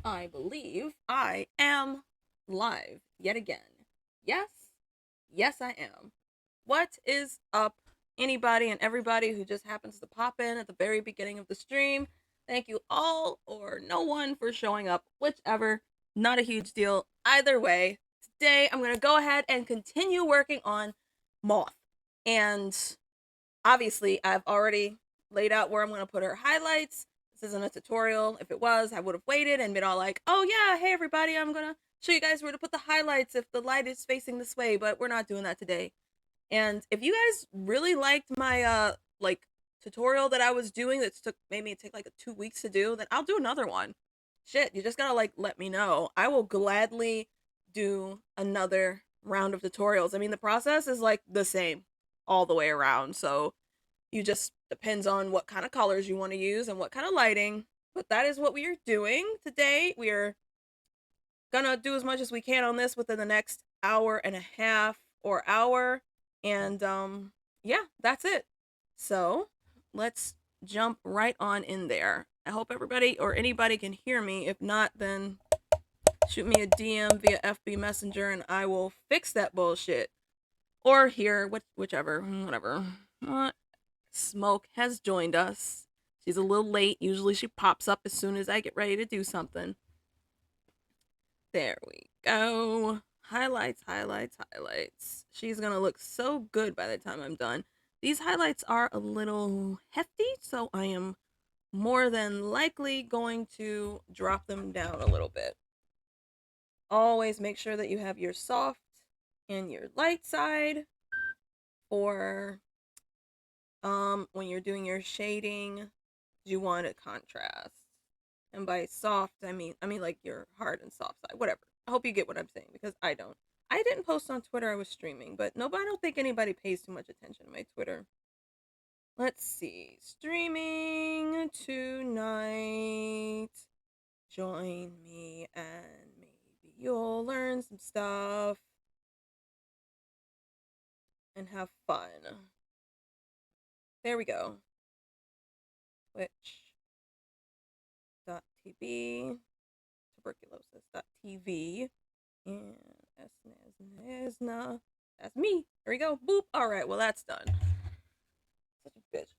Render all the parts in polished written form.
I believe I am live yet again. Yes, yes, I am. What is up, anybody and everybody who just happens to pop in at the very beginning of the stream? Thank you all or no one for showing up, whichever. Not a huge deal. Either way, today I'm going to go ahead and continue working on Moth. And obviously, I've already laid out where I'm going to put her highlights. This isn't a tutorial. If it was, I would have waited and been all like, oh yeah, hey everybody, I'm going to show you guys where to put the highlights if the light is facing this way, but we're not doing that today. And if you guys really liked my like tutorial that I was doing that took made me take like 2 weeks to do, then I'll do another one. Shit, you just gotta like let me know. I will gladly do another round of tutorials. I mean, the process is like the same all the way around. So you just depends on what kind of colors you want to use and what kind of lighting. But that is what we are doing today. We are gonna do as much as we can on this within the next hour and a half or hour. And yeah, that's it. So let's jump right on in there. I hope everybody or anybody can hear me. If not, then shoot me a DM via FB Messenger and I will fix that bullshit. Or here, whichever, whatever. Smoke has joined us. She's a little late. Usually she pops up as soon as I get ready to do something. There we go. Highlights, highlights, highlights. She's gonna look so good by the time I'm done. These highlights are a little hefty, so I am more than likely going to drop them down a little bit. Always make sure that you have your soft and your light side for when you're doing your shading. You want a contrast. And by soft, I mean like your hard and soft side, whatever. I hope you get what I'm saying because I don't. I didn't post on Twitter I was streaming, but nobody I don't think anybody pays too much attention to my Twitter. Let's see. Streaming tonight. Join me and maybe you'll learn some stuff and have fun. There we go. Twitch.tv, tuberculosis.tv, and Esnezna. That's me. There we go. Boop. All right. Well, that's done. Such a bitch.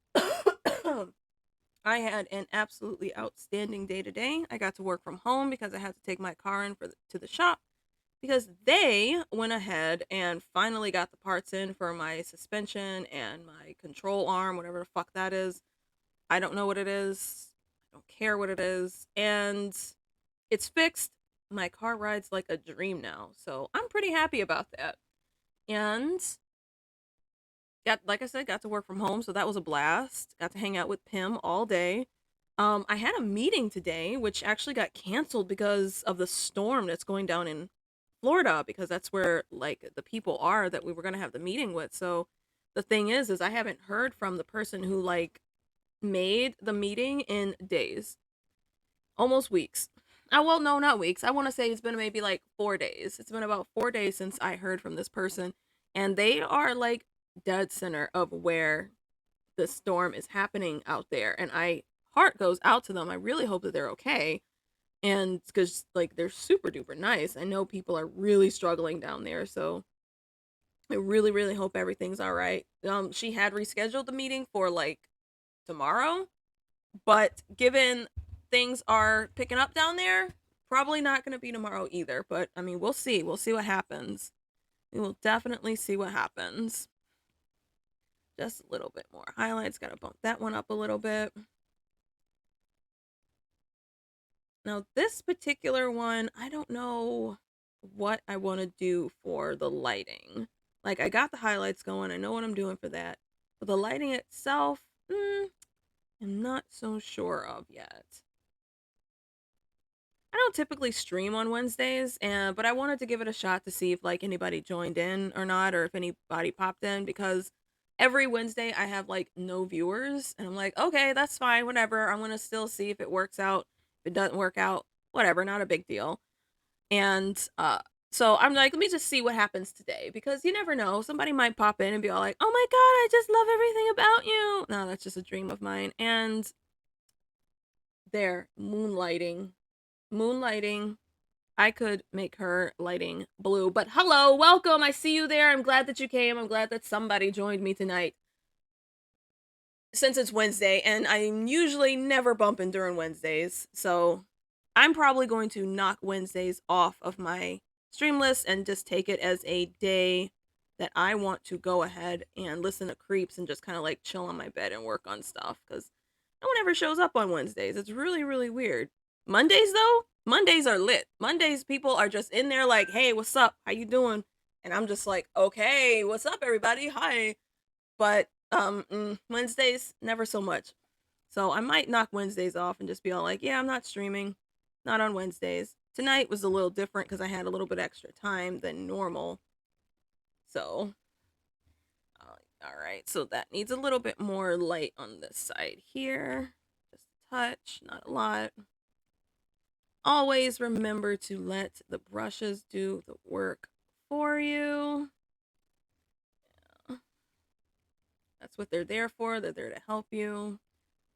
I had an absolutely outstanding day today. I got to work from home because I had to take my car in to the shop because they went ahead and finally got the parts in for my suspension and my control arm, whatever the fuck that is. I don't know what it is. I don't care what it is. And it's fixed. My car rides like a dream now. So I'm pretty happy about that. And got, like I said, got to work from home, so that was a blast. Got to hang out with Pim all day. I had a meeting today, which actually got canceled because of the storm that's going down in Florida, because that's where like the people are that we were gonna have the meeting with. So the thing is I haven't heard from the person who like made the meeting in days, almost weeks. Well, no, not weeks. I want to say it's been maybe like 4 days. It's been about 4 days since I heard from this person, and they are like dead center of where the storm is happening out there. And I heart goes out to them. I really hope that they're okay, and because like they're super duper nice. I know people are really struggling down there, so I really really hope everything's all right. She had rescheduled the meeting for like tomorrow, but given things are picking up down there, probably not going to be tomorrow either. But I mean, we'll see. We'll see what happens. We will definitely see what happens. Just a little bit more highlights. Got to bump that one up a little bit. Now, this particular one, I don't know what I want to do for the lighting. Like, I got the highlights going. I know what I'm doing for that. But the lighting itself, I'm not so sure of yet. I don't typically stream on Wednesdays, but I wanted to give it a shot to see if like anybody joined in or not, or if anybody popped in, because every Wednesday I have like no viewers, and I'm like, okay, that's fine, whatever. I'm gonna still see if it works out. If it doesn't work out, whatever, not a big deal. And so I'm like, let me just see what happens today, because you never know. Somebody might pop in and be all like, oh my god, I just love everything about you. No, that's just a dream of mine. And they're moonlighting moonlighting. I could make her lighting blue. But hello, welcome. I see you there. I'm glad that you came. I'm glad that somebody joined me tonight. Since it's Wednesday, and I'm usually never bumping during Wednesdays, so I'm probably going to knock Wednesdays off of my stream list and just take it as a day that I want to go ahead and listen to creeps and just kind of like chill on my bed and work on stuff because no one ever shows up on Wednesdays. It's really, really weird. Mondays though, Mondays are lit. Mondays people are just in there like, hey, what's up? How you doing? And I'm just like, okay, what's up, everybody? Hi. But Wednesdays never so much. So I might knock Wednesdays off and just be all like, yeah, I'm not streaming, not on Wednesdays. Tonight was a little different because I had a little bit extra time than normal. So, all right. So that needs a little bit more light on this side here. Just a touch, not a lot. Always remember to let the brushes do the work for you. Yeah. That's what they're there for. They're there to help you,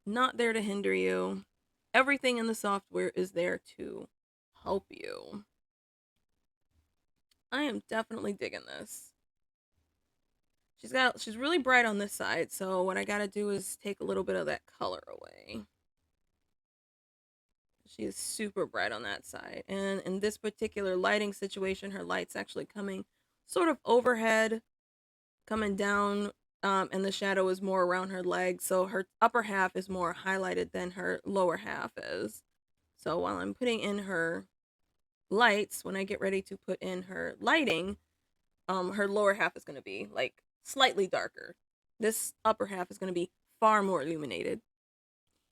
not there to hinder you. Everything in the software is there to help you. I am definitely digging this. She's really bright on this side, so what I gotta do is take a little bit of that color away. She is super bright on that side. And in this particular lighting situation, her light's actually coming sort of overhead, coming down, and the shadow is more around her legs. So her upper half is more highlighted than her lower half is. So while I'm putting in her lights, when I get ready to put in her lighting, her lower half is going to be like slightly darker. This upper half is going to be far more illuminated.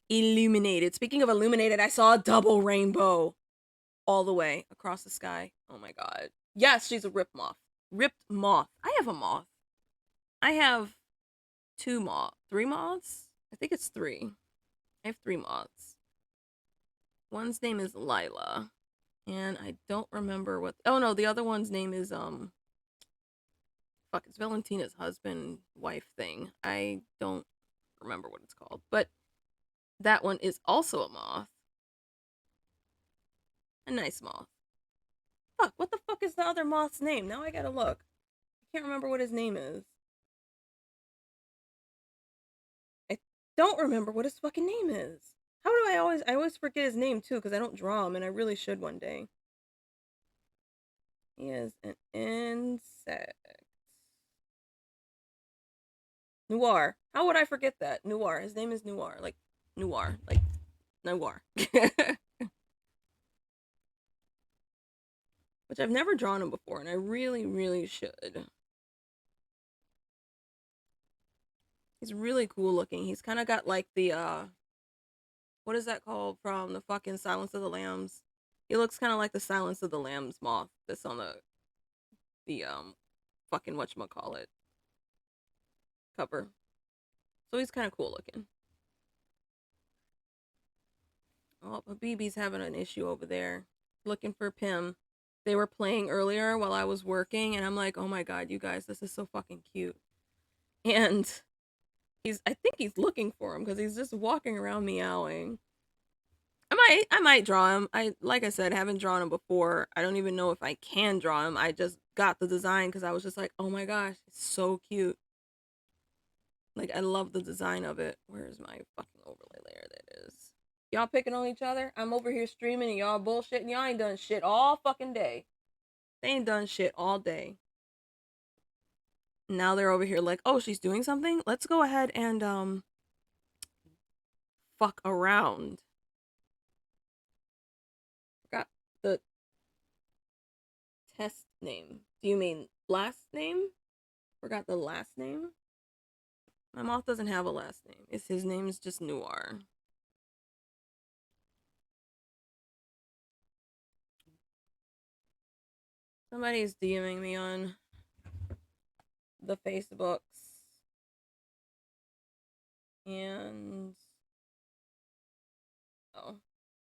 Speaking of illuminated, I saw a double rainbow all the way across the sky. Oh my god. Yes, she's a ripped moth. Ripped moth. I have a moth. I have three moths? I think it's three. I have three moths. One's name is Lila. And I don't remember what. Oh no, the other one's name is Fuck, it's Valentina's husband wife thing. I don't remember what it's called, but that one is also a moth. A nice moth. Fuck, what the fuck is the other moth's name? Now I gotta look. I can't remember what his name is. I don't remember what his fucking name is. How do I always forget his name too because I don't draw him and I really should one day. He is an insect. Noir. How would I forget that? Noir. His name is Noir. Like Noir. Like Noir. Which I've never drawn him before and I really, really should. He's really cool looking. He's kind of got like the what is that called from the fucking Silence of the Lambs? He looks kind of like the Silence of the Lambs moth that's on the fucking whatchamacallit cover. So he's kind of cool looking. Oh, Habibi's having an issue over there. Looking for Pim. They were playing earlier while I was working, and I'm like, oh my god, you guys, this is so fucking cute. And I think he's looking for him because he's just walking around meowing. I might draw him. Like I said, haven't drawn him before. I don't even know if I can draw him. I just got the design because I was just like, oh my gosh, it's so cute. Like I love the design of it. Where's my fucking overlay layer? That is. Y'all picking on each other? I'm over here streaming and y'all bullshitting. Y'all ain't done shit all fucking day. They ain't done shit all day. Now they're over here like, oh, she's doing something? Let's go ahead and fuck around. Forgot the test name. Do you mean last name? Forgot the last name? My moth doesn't have a last name. His name is just Noir. Somebody's DMing me on the Facebooks. And oh,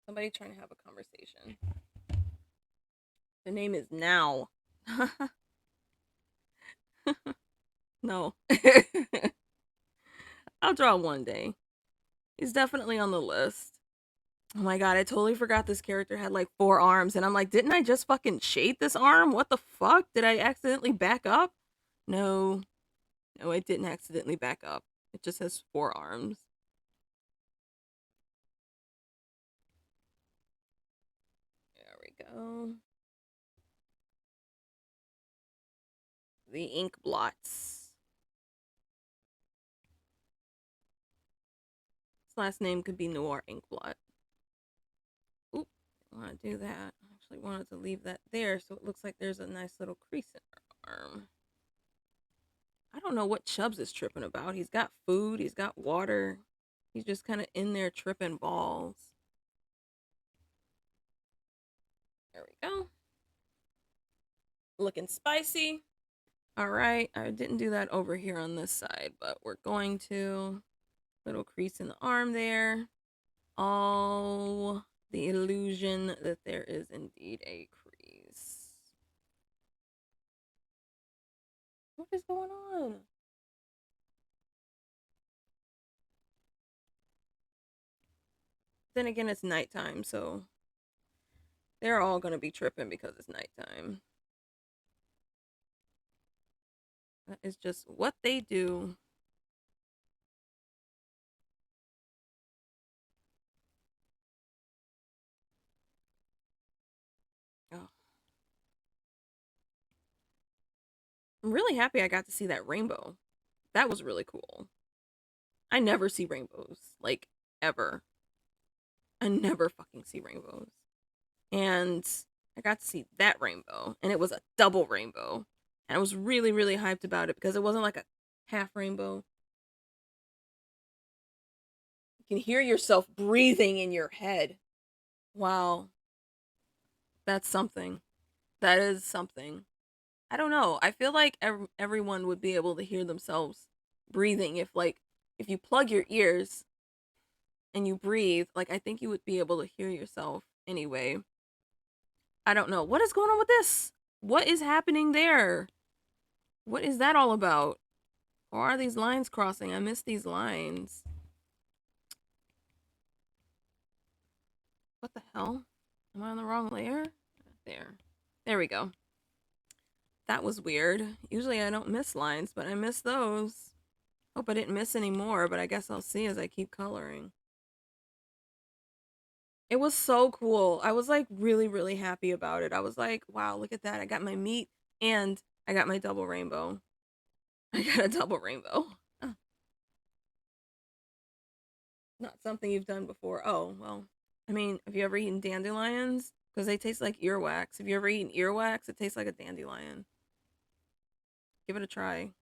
somebody trying to have a conversation. The name is Now. No. I'll draw one day. He's definitely on the list. Oh my god, I totally forgot this character had like 4 arms, and I'm like, didn't I just fucking shade this arm? What the fuck? Did I accidentally back up? No, no, it didn't accidentally back up. It just has 4 arms. There we go. The ink blots. His last name could be Noir Inkblot. Oop, didn't want to do that. I actually wanted to leave that there so it looks like there's a nice little crease in her arm. I don't know what Chubbs is tripping about. He's got food, he's got water. He's just kind of in there tripping balls. There we go. Looking spicy. All right, I didn't do that over here on this side, but we're going to. Little crease in the arm there. All the illusion that there is indeed a crease. What is going on? Then again, it's nighttime, so they're all going to be tripping because it's nighttime. That is just what they do. Oh. I'm really happy I got to see that rainbow. That was really cool. I never see rainbows, like, ever. I never fucking see rainbows. And I got to see that rainbow, and it was a double rainbow. And I was really, really hyped about it because it wasn't like a half rainbow. You can hear yourself breathing in your head. Wow, that's something. That is something. I don't know. I feel like everyone would be able to hear themselves breathing if, like, if you plug your ears and you breathe, like, I think you would be able to hear yourself anyway. I don't know. What is going on with this? What is happening there? What is that all about? Or are these lines crossing? I missed these lines. What the hell? Am I on the wrong layer? There. There we go. That was weird. Usually I don't miss lines, but I missed those. Hope I didn't miss any more, but I guess I'll see as I keep coloring. It was so cool. I was like really, really happy about it. I was like, wow, look at that. I got my meat and I got my double rainbow. I got a double rainbow. Oh, not something you've done before. Oh, well. I mean, have you ever eaten dandelions? Because they taste like earwax. Have you ever eaten earwax? It tastes like a dandelion. Give it a try.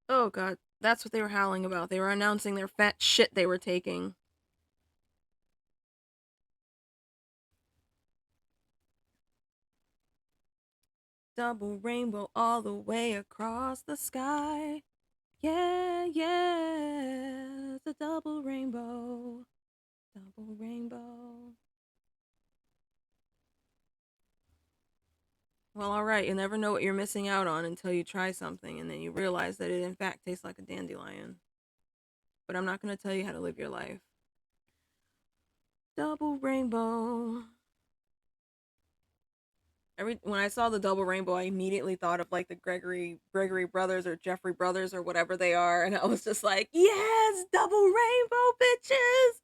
Oh god, that's what they were howling about. They were announcing their fat shit they were taking. Double rainbow all the way across the sky. Yeah, yeah, it's a double rainbow. Double rainbow. Well, alright, you never know what you're missing out on until you try something and then you realize that it in fact tastes like a dandelion. But I'm not going to tell you how to live your life. Double rainbow. When I saw the double rainbow, I immediately thought of like the Gregory brothers or Jeffrey brothers or whatever they are, and I was just like, yes, double rainbow, bitches!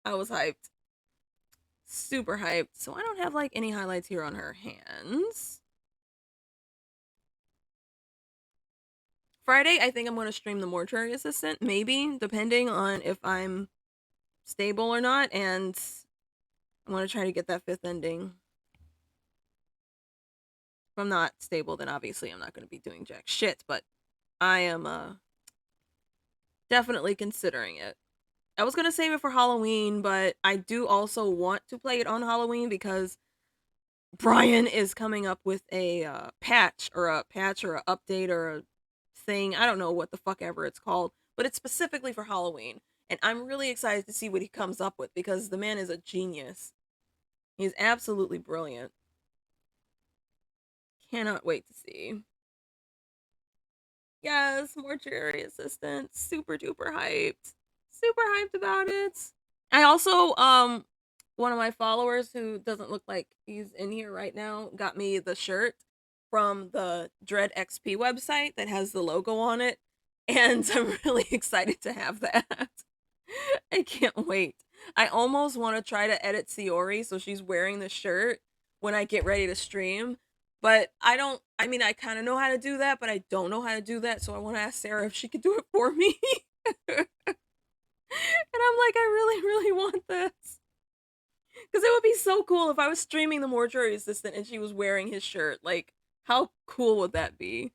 I was hyped, super hyped. So I don't have like any highlights here on her hands. Friday, I think I'm going to stream the Mortuary Assistant, maybe, depending on if I'm stable or not, and I'm going to try to get that fifth ending. If I'm not stable, then obviously I'm not going to be doing jack shit, but I am definitely considering it. I was going to save it for Halloween, but I do also want to play it on Halloween because Brian is coming up with a patch or a update or a thing. I don't know what the fuck ever it's called, but it's specifically for Halloween. And I'm really excited to see what he comes up with because the man is a genius. He's absolutely brilliant. Cannot wait to see. Yes, mortuary assistant. Super duper hyped. Super hyped about it. I also one of my followers who doesn't look like he's in here right now got me the shirt from the Dread XP website that has the logo on it, and I'm really excited to have that. I can't wait. I almost want to try to edit Siori so she's wearing the shirt when I get ready to stream, but I don't. I mean, I kind of know how to do that, but I don't know how to do that, so I want to ask Sarah if she could do it for me. And I'm like, I really, really want this. Because it would be so cool if I was streaming the mortuary assistant and she was wearing his shirt. Like, how cool would that be?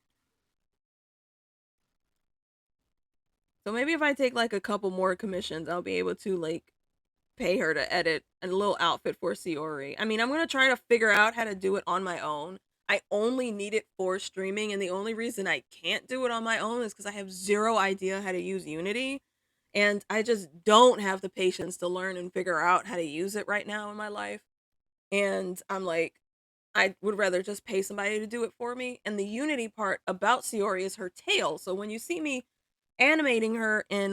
So maybe if I take like a couple more commissions, I'll be able to like pay her to edit a little outfit for Siori. I mean, I'm gonna try to figure out how to do it on my own. I only need it for streaming, and the only reason I can't do it on my own is because I have zero idea how to use Unity. And I just don't have the patience to learn and figure out how to use it right now in my life. And I'm like, I would rather just pay somebody to do it for me. And the Unity part about Siori is her tail. So when you see me animating her in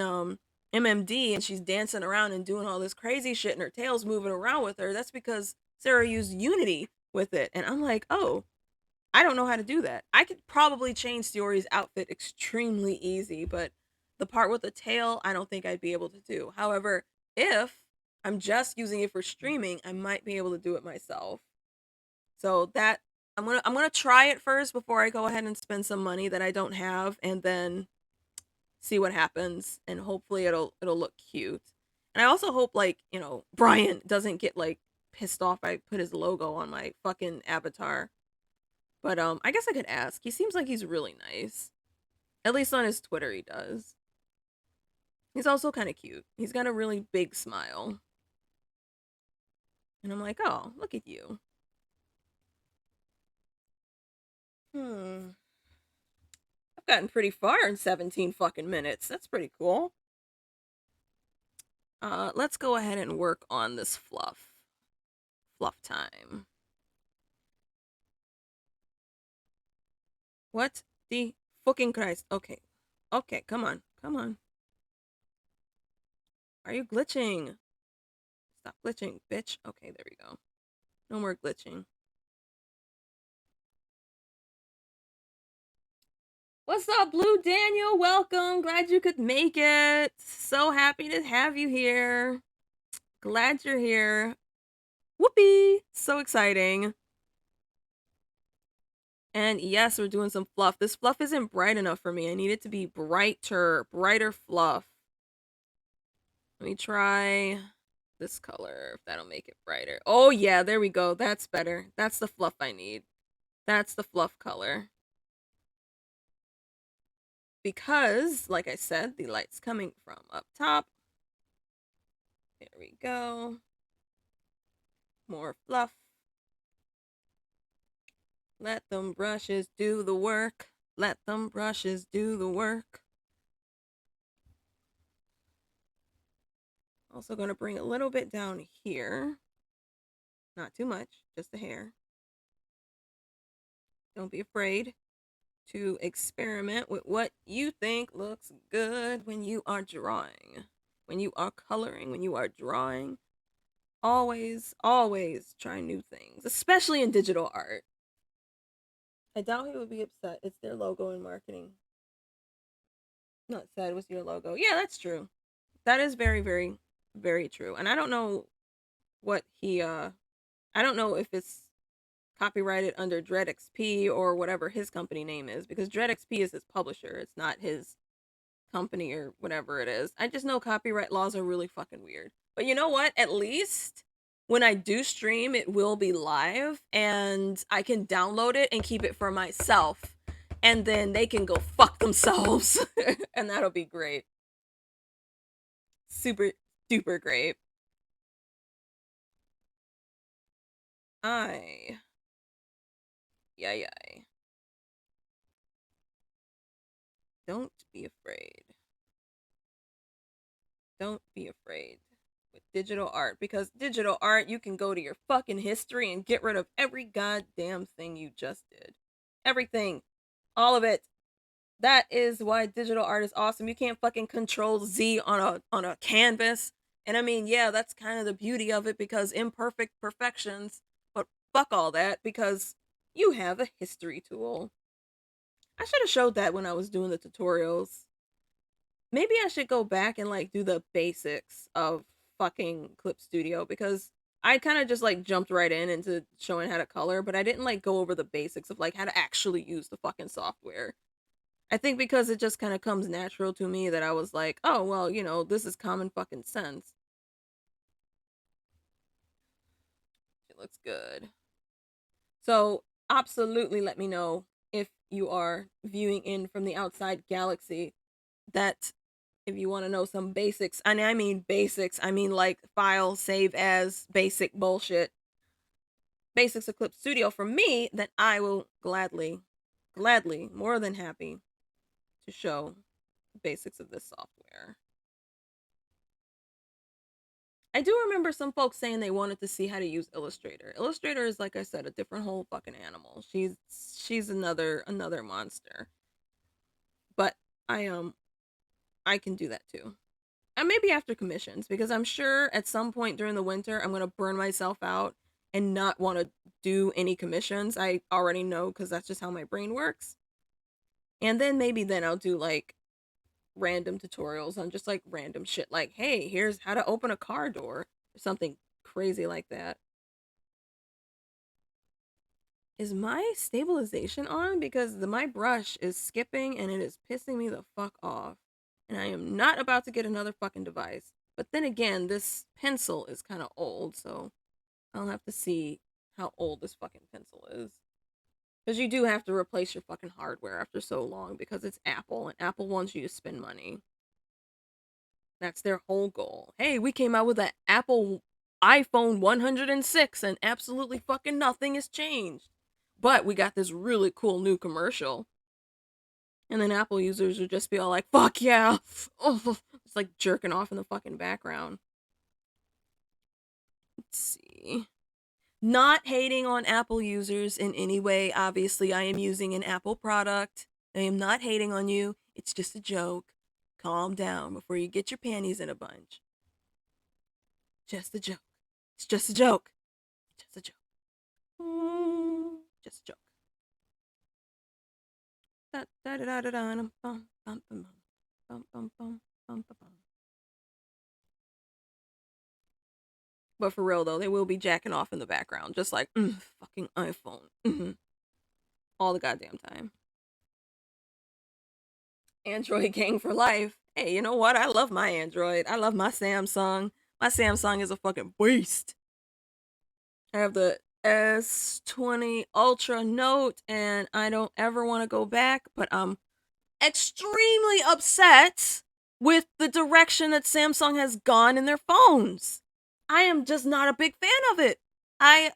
MMD and she's dancing around and doing all this crazy shit and her tail's moving around with her, that's because Sarah used Unity with it. And I'm like, oh, I don't know how to do that. I could probably change Siori's outfit extremely easy, but the part with the tail, I don't think I'd be able to do. However, if I'm just using it for streaming, I might be able to do it myself. So that I'm gonna try it first before I go ahead and spend some money that I don't have, and then see what happens. And hopefully it'll look cute. And I also hope like Brian doesn't get like pissed off I put his logo on my fucking avatar. But I guess I could ask. He seems like he's really nice. At least on his Twitter he does. He's also kind of cute. He's got a really big smile. And I'm like, "Oh, look at you." Hmm. I've gotten pretty far in 17 fucking minutes. That's pretty cool. Let's go ahead and work on this fluff. Fluff time. What the fucking Christ? Okay. Okay, come on. Come on. Are you glitching? Stop glitching, bitch. Okay, there we go. No more glitching. What's up, Blue Daniel? Welcome. Glad you could make it. So happy to have you here. Glad you're here. Whoopee! So exciting. And yes, we're doing some fluff. This fluff isn't bright enough for me. I need it to be brighter fluff. Let me try this color, if that'll make it brighter. Oh yeah, there we go. That's better. That's the fluff I need. That's the fluff color. Because, like I said, the light's coming from up top. There we go. More fluff. Let them brushes do the work. Let them brushes do the work. Also going to bring a little bit down here. Not too much, just a hair. Don't be afraid to experiment with what you think looks good when you are drawing. When you are coloring, when you are drawing. Always, always try new things, especially in digital art. I doubt he would be upset. It's their logo and marketing. Not said it was your logo. Yeah, that's true. That is very, very, very true. And I don't know what he I don't know if it's copyrighted under Dread XP or whatever his company name is, because Dread XP is his publisher. It's not his company or whatever it is. I just know copyright laws are really fucking weird. But you know what? At least when I do stream, it will be live and I can download it and keep it for myself. And then they can go fuck themselves. And that'll be great. Super duper great. I. Yay, yay. Don't be afraid. Don't be afraid with digital art, because digital art, you can go to your fucking history and get rid of every goddamn thing you just did. Everything. All of it. That is why digital art is awesome. You can't fucking control Z on a canvas. And I mean, yeah, that's kind of the beauty of it because imperfect perfections, but fuck all that because you have a history tool. I should have showed that when I was doing the tutorials. Maybe I should go back and like do the basics of fucking Clip Studio because I kind of just like jumped right into showing how to color, but I didn't like go over the basics of like how to actually use the fucking software. I think because it just kind of comes natural to me that I was like, oh, well, this is common fucking sense. It looks good. So, absolutely let me know if you are viewing in from the outside galaxy that if you want to know some basics, and I mean basics, I mean like file, save as, basic bullshit, basics of Clip Studio from me, then I will gladly, more than happy to show the basics of this software. I do remember some folks saying they wanted to see how to use Illustrator. Illustrator is, like I said, a different whole fucking animal. She's another monster. But I can do that too. And maybe after commissions, because I'm sure at some point during the winter I'm gonna burn myself out and not want to do any commissions. I already know because that's just how my brain works. And then maybe then I'll do like random tutorials on just like random shit like, hey, here's how to open a car door or something crazy like that. Is my stabilization on? Because my brush is skipping and it is pissing me the fuck off. And I am not about to get another fucking device. But then again, this pencil is kind of old, so I'll have to see how old this fucking pencil is. Because you do have to replace your fucking hardware after so long because it's Apple and Apple wants you to spend money. That's their whole goal. Hey, we came out with an Apple iPhone 106 and absolutely fucking nothing has changed. But we got this really cool new commercial. And then Apple users would just be all like, fuck yeah. Oh, it's like jerking off in the fucking background. Let's see. Not hating on Apple users in any way. Obviously, I am using an Apple product. I am not hating on you. It's just a joke. Calm down before you get your panties in a bunch. Just a joke. It's just a joke. Just a joke. Just a joke. But for real though, they will be jacking off in the background, just like fucking iPhone, all the goddamn time. Android gang for life. Hey, you know what? I love my Android. I love my Samsung. My Samsung is a fucking beast. I have the S20 Ultra Note, and I don't ever want to go back, but I'm extremely upset with the direction that Samsung has gone in their phones. I am just not a big fan of it. I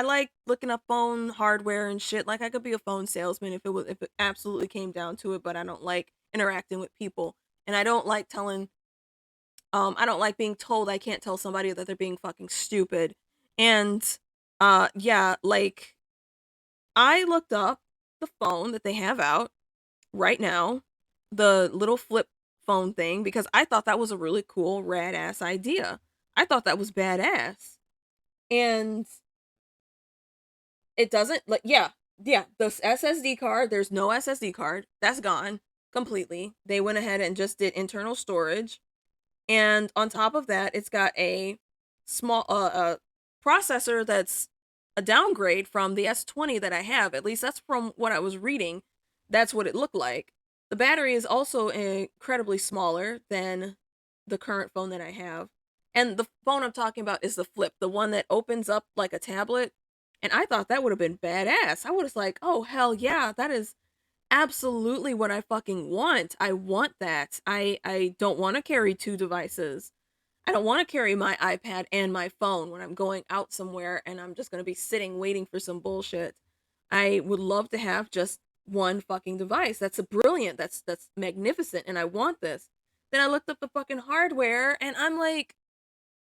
like looking up phone hardware and shit. Like I could be a phone salesman if it absolutely came down to it, but I don't like interacting with people. And I don't like I don't like being told I can't tell somebody that they're being fucking stupid. And yeah, like I looked up the phone that they have out right now, the little flip phone thing, because I thought that was a really cool, rad ass idea. I thought that was badass. And it doesn't, like, yeah, the SSD card, there's no SSD card. That's gone completely. They went ahead and just did internal storage. And on top of that, it's got a small processor that's a downgrade from the S20 that I have. At least that's from what I was reading. That's what it looked like. The battery is also incredibly smaller than the current phone that I have. And the phone I'm talking about is the flip, the one that opens up like a tablet. And I thought that would have been badass. I was like, oh, hell yeah, that is absolutely what I fucking want. I want that. I don't want to carry two devices. I don't want to carry my iPad and my phone when I'm going out somewhere and I'm just going to be sitting waiting for some bullshit. I would love to have just one fucking device. That's a brilliant. That's magnificent and I want this. Then I looked up the fucking hardware and I'm like,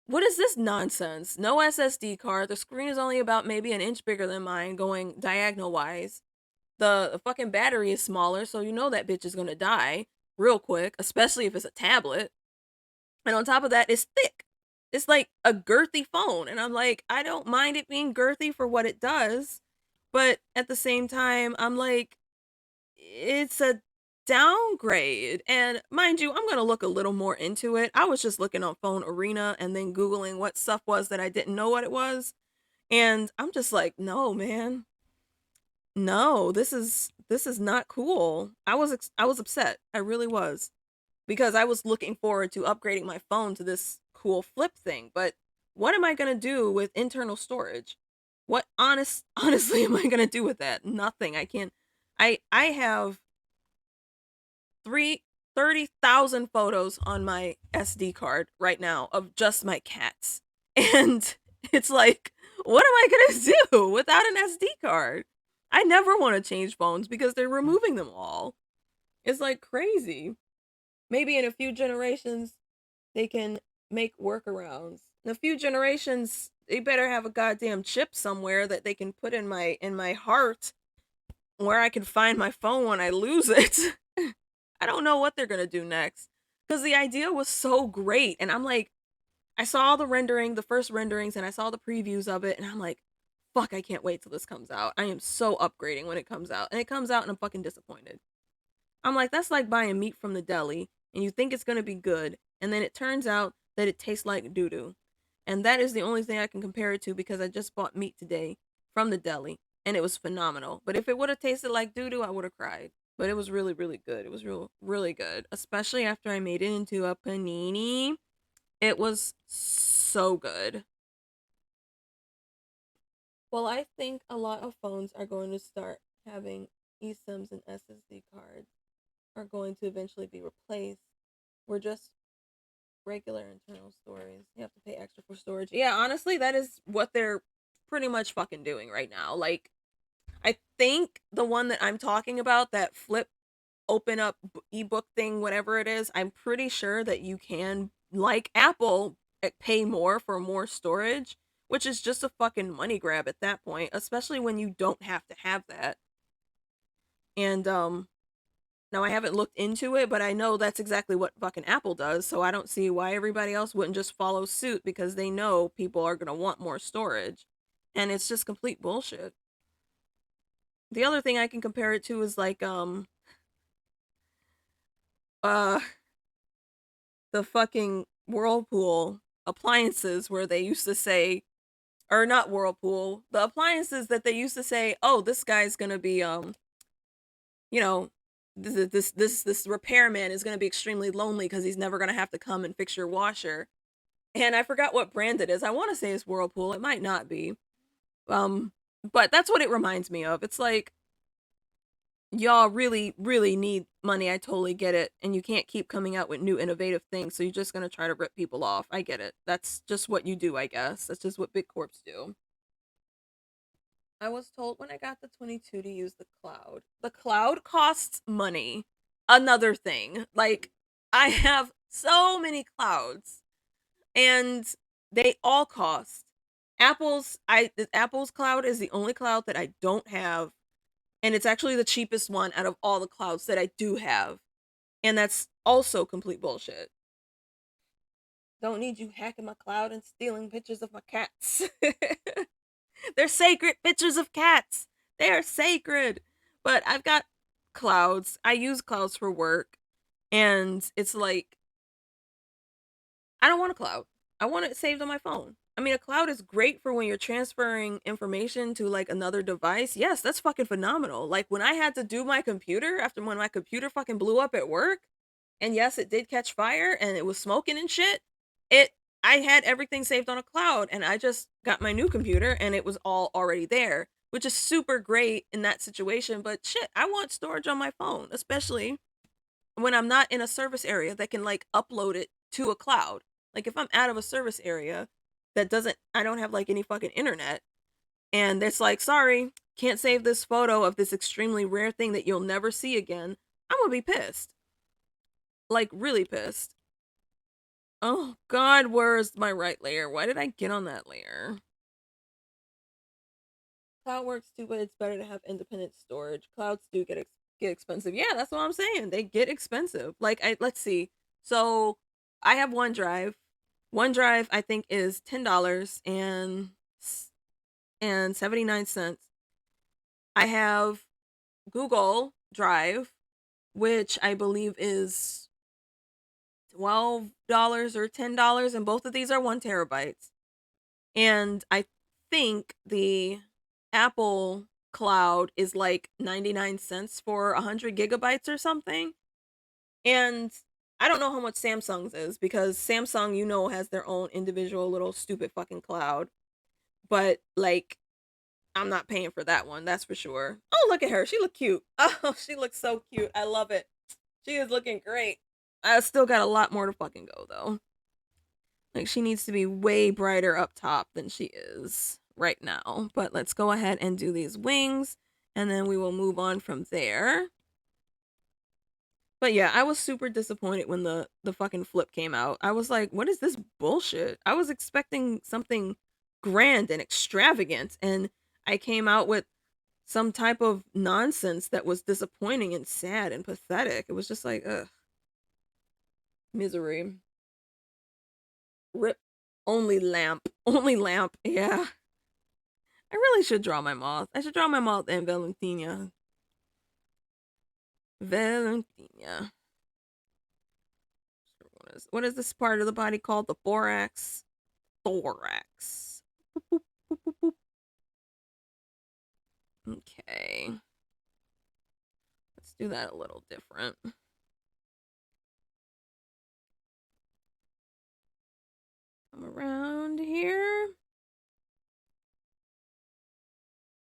what is this nonsense? No SSD card. The screen is only about maybe an inch bigger than mine going diagonal wise. The fucking battery is smaller, so you know that bitch is gonna die real quick, especially if it's a tablet. And on top of that, it's thick. It's like a girthy phone. And I'm like, I don't mind it being girthy for what it does. But at the same time, I'm like, it's a downgrade. And mind you, I'm going to look a little more into it. I was just looking on Phone Arena and then Googling what stuff was that I didn't know what it was. And I'm just like, no, man. No, this is not cool. I was upset. I really was, because I was looking forward to upgrading my phone to this cool flip thing. But what am I going to do with internal storage? What honestly am I going to do with that? Nothing. I can't. I have three 30,000 photos on my SD card right now of just my cats. And it's like, what am I going to do without an SD card? I never want to change phones because they're removing them all. It's like crazy. Maybe in a few generations they can make workarounds. In a few generations, they better have a goddamn chip somewhere that they can put in my heart where I can find my phone when I lose it. I don't know what they're gonna do next. Because the idea was so great. And I'm like, I saw the first renderings, and I saw the previews of it, and I'm like, fuck, I can't wait till this comes out. I am so upgrading when it comes out. And it comes out and I'm fucking disappointed. I'm like, that's like buying meat from the deli and you think it's gonna be good, and then it turns out that it tastes like doo doo. And that is the only thing I can compare it to, because I just bought meat today from the deli and it was phenomenal. But if it would have tasted like doo doo, I would have cried. But it was really, really good. It was really good. Especially after I made it into a panini. It was so good. Well, I think a lot of phones are going to start having eSIMs and SSD cards are going to eventually be replaced. We're just regular internal storage. You have to pay extra for storage. Yeah, honestly, that is what they're pretty much fucking doing right now. Like, I think the one that I'm talking about, that flip open up ebook thing, whatever it is, I'm pretty sure that you can, like Apple, pay more for more storage, which is just a fucking money grab at that point, especially when you don't have to have that. And now I haven't looked into it, but I know that's exactly what fucking Apple does, so I don't see why everybody else wouldn't just follow suit, because they know people are going to want more storage. And it's just complete bullshit. The other thing I can compare it to is like uh the fucking Whirlpool appliances, where they used to say, or not Whirlpool, the appliances that they used to say, "Oh, this guy's going to be you know, this repairman is going to be extremely lonely because he's never going to have to come and fix your washer." And I forgot what brand it is. I want to say it's Whirlpool. It might not be. Um, but that's what it reminds me of. It's like, y'all really, really need money. I totally get it. And you can't keep coming out with new innovative things. So you're just going to try to rip people off. I get it. That's just what you do, I guess. That's just what big corps do. I was told when I got the 22 to use the cloud. The cloud costs money. Another thing. Like, I have so many clouds and they all cost. Apple's cloud is the only cloud that I don't have, and it's actually the cheapest one out of all the clouds that I do have. And that's also complete bullshit. Don't need you hacking my cloud and stealing pictures of my cats. They're sacred pictures of cats. They are sacred. But I've got clouds. I use clouds for work. And it's like, I don't want a cloud. I want it saved on my phone. I mean, a cloud is great for when you're transferring information to like another device. Yes, that's fucking phenomenal. Like when I had to do my computer after when my computer fucking blew up at work, and yes, it did catch fire and it was smoking and shit. It I had everything saved on a cloud, and I just got my new computer and it was all already there, which is super great in that situation. But shit, I want storage on my phone, especially when I'm not in a service area that can like upload it to a cloud. Like if I'm out of a service area that doesn't I don't have like any fucking internet, and it's like, sorry, can't save this photo of this extremely rare thing that you'll never see again, I'm gonna be pissed. Like really pissed. Oh god, where's my right layer? Why did I get on that layer? Cloud works too, but it's better to have independent storage. Clouds do get expensive. Yeah, that's what I'm saying. They get expensive. Like let's see. So I have OneDrive. OneDrive I think is $10 and 79 cents. I have Google Drive, which I believe is $12 or $10, and both of these are 1 terabytes. And I think the Apple Cloud is like 99 cents for 100 gigabytes or something. And I don't know how much Samsung's is because Samsung, has their own individual little stupid fucking cloud. But like, I'm not paying for that one, that's for sure. Oh, look at her. She look cute. Oh, she looks so cute. I love it. She is looking great. I still got a lot more to fucking go though. Like, she needs to be way brighter up top than she is right now. But let's go ahead and do these wings, and then we will move on from there. But yeah, I was super disappointed when the fucking flip came out. I was like, what is this bullshit? I was expecting something grand and extravagant, and I came out with some type of nonsense that was disappointing and sad and pathetic. It was just like, ugh. Misery. Rip. Only lamp. Only lamp. Yeah. I really should draw my moth. I should draw my moth and Valentina. Valentina. What is this part of the body called? The thorax. Thorax. Boop, boop, boop, boop. Okay. Let's do that a little different. Come around here.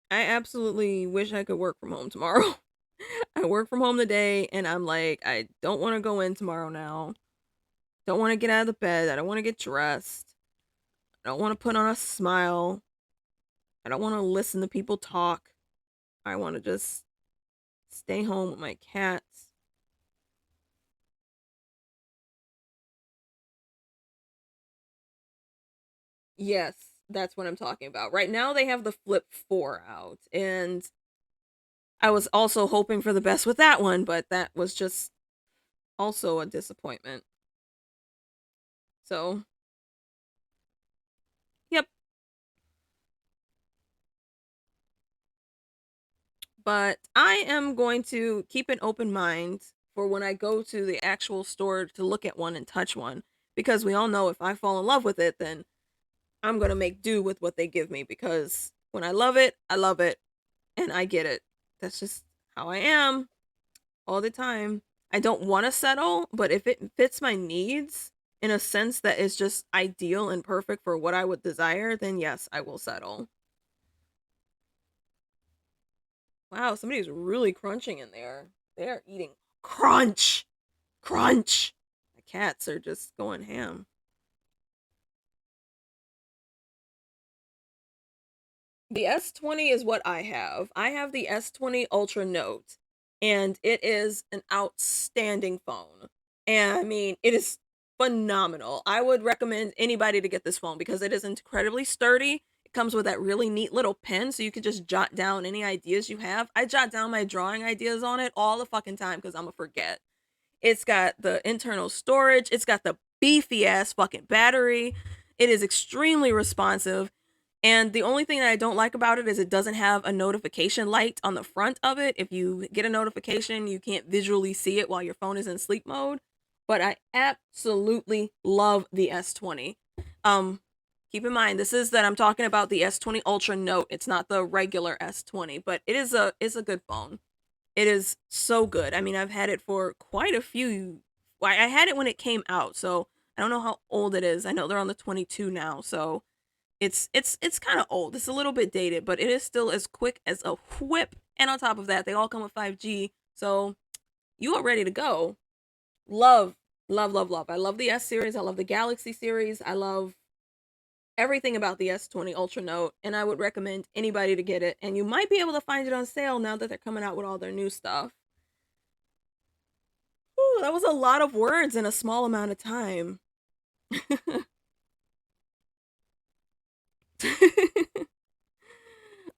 I absolutely wish I could work from home tomorrow. I work from home today, and I'm like, I don't want to go in tomorrow now. Don't want to get out of the bed. I don't want to get dressed. I don't want to put on a smile. I don't want to listen to people talk. I want to just stay home with my cats. Yes, that's what I'm talking about. Right now they have the Flip 4 out, and I was also hoping for the best with that one, but that was just also a disappointment. So, yep. But I am going to keep an open mind for when I go to the actual store to look at one and touch one, because we all know if I fall in love with it, then I'm going to make do with what they give me, because when I love it, and I get it. That's just how I am all the time. I don't want to settle, but if it fits my needs in a sense that is just ideal and perfect for what I would desire, then yes, I will settle. Wow, somebody's really crunching in there. They're eating crunch, crunch. The cats are just going ham. The S20 is what I have. I have the S20 Ultra Note, and it is an outstanding phone. And I mean, it is phenomenal. I would recommend anybody to get this phone because it is incredibly sturdy. It comes with that really neat little pen so you could just jot down any ideas you have. I jot down my drawing ideas on it all the fucking time because I'm a forget. It's got the internal storage, it's got the beefy ass fucking battery. It is extremely responsive. And the only thing that I don't like about it is it doesn't have a notification light on the front of it. If you get a notification, you can't visually see it while your phone is in sleep mode. But I absolutely love the S20. Keep in mind this is that I'm talking about the S20 Ultra Note. It's not the regular S20, but it's a good phone. It is so good. I mean, I've had it for quite a few. Well, I had it when it came out, so I don't know how old it is. I know they're on the 22 now, so it's kind of old. It's a little bit dated, but it is still as quick as a whip. And on top of that, they all come with 5G, so you are ready to go. Love, love, love, love. I love the S series. I love the Galaxy series. I love everything about the S20 Ultra Note, and I would recommend anybody to get it. And you might be able to find it on sale now that they're coming out with all their new stuff. Ooh, that was a lot of words in a small amount of time.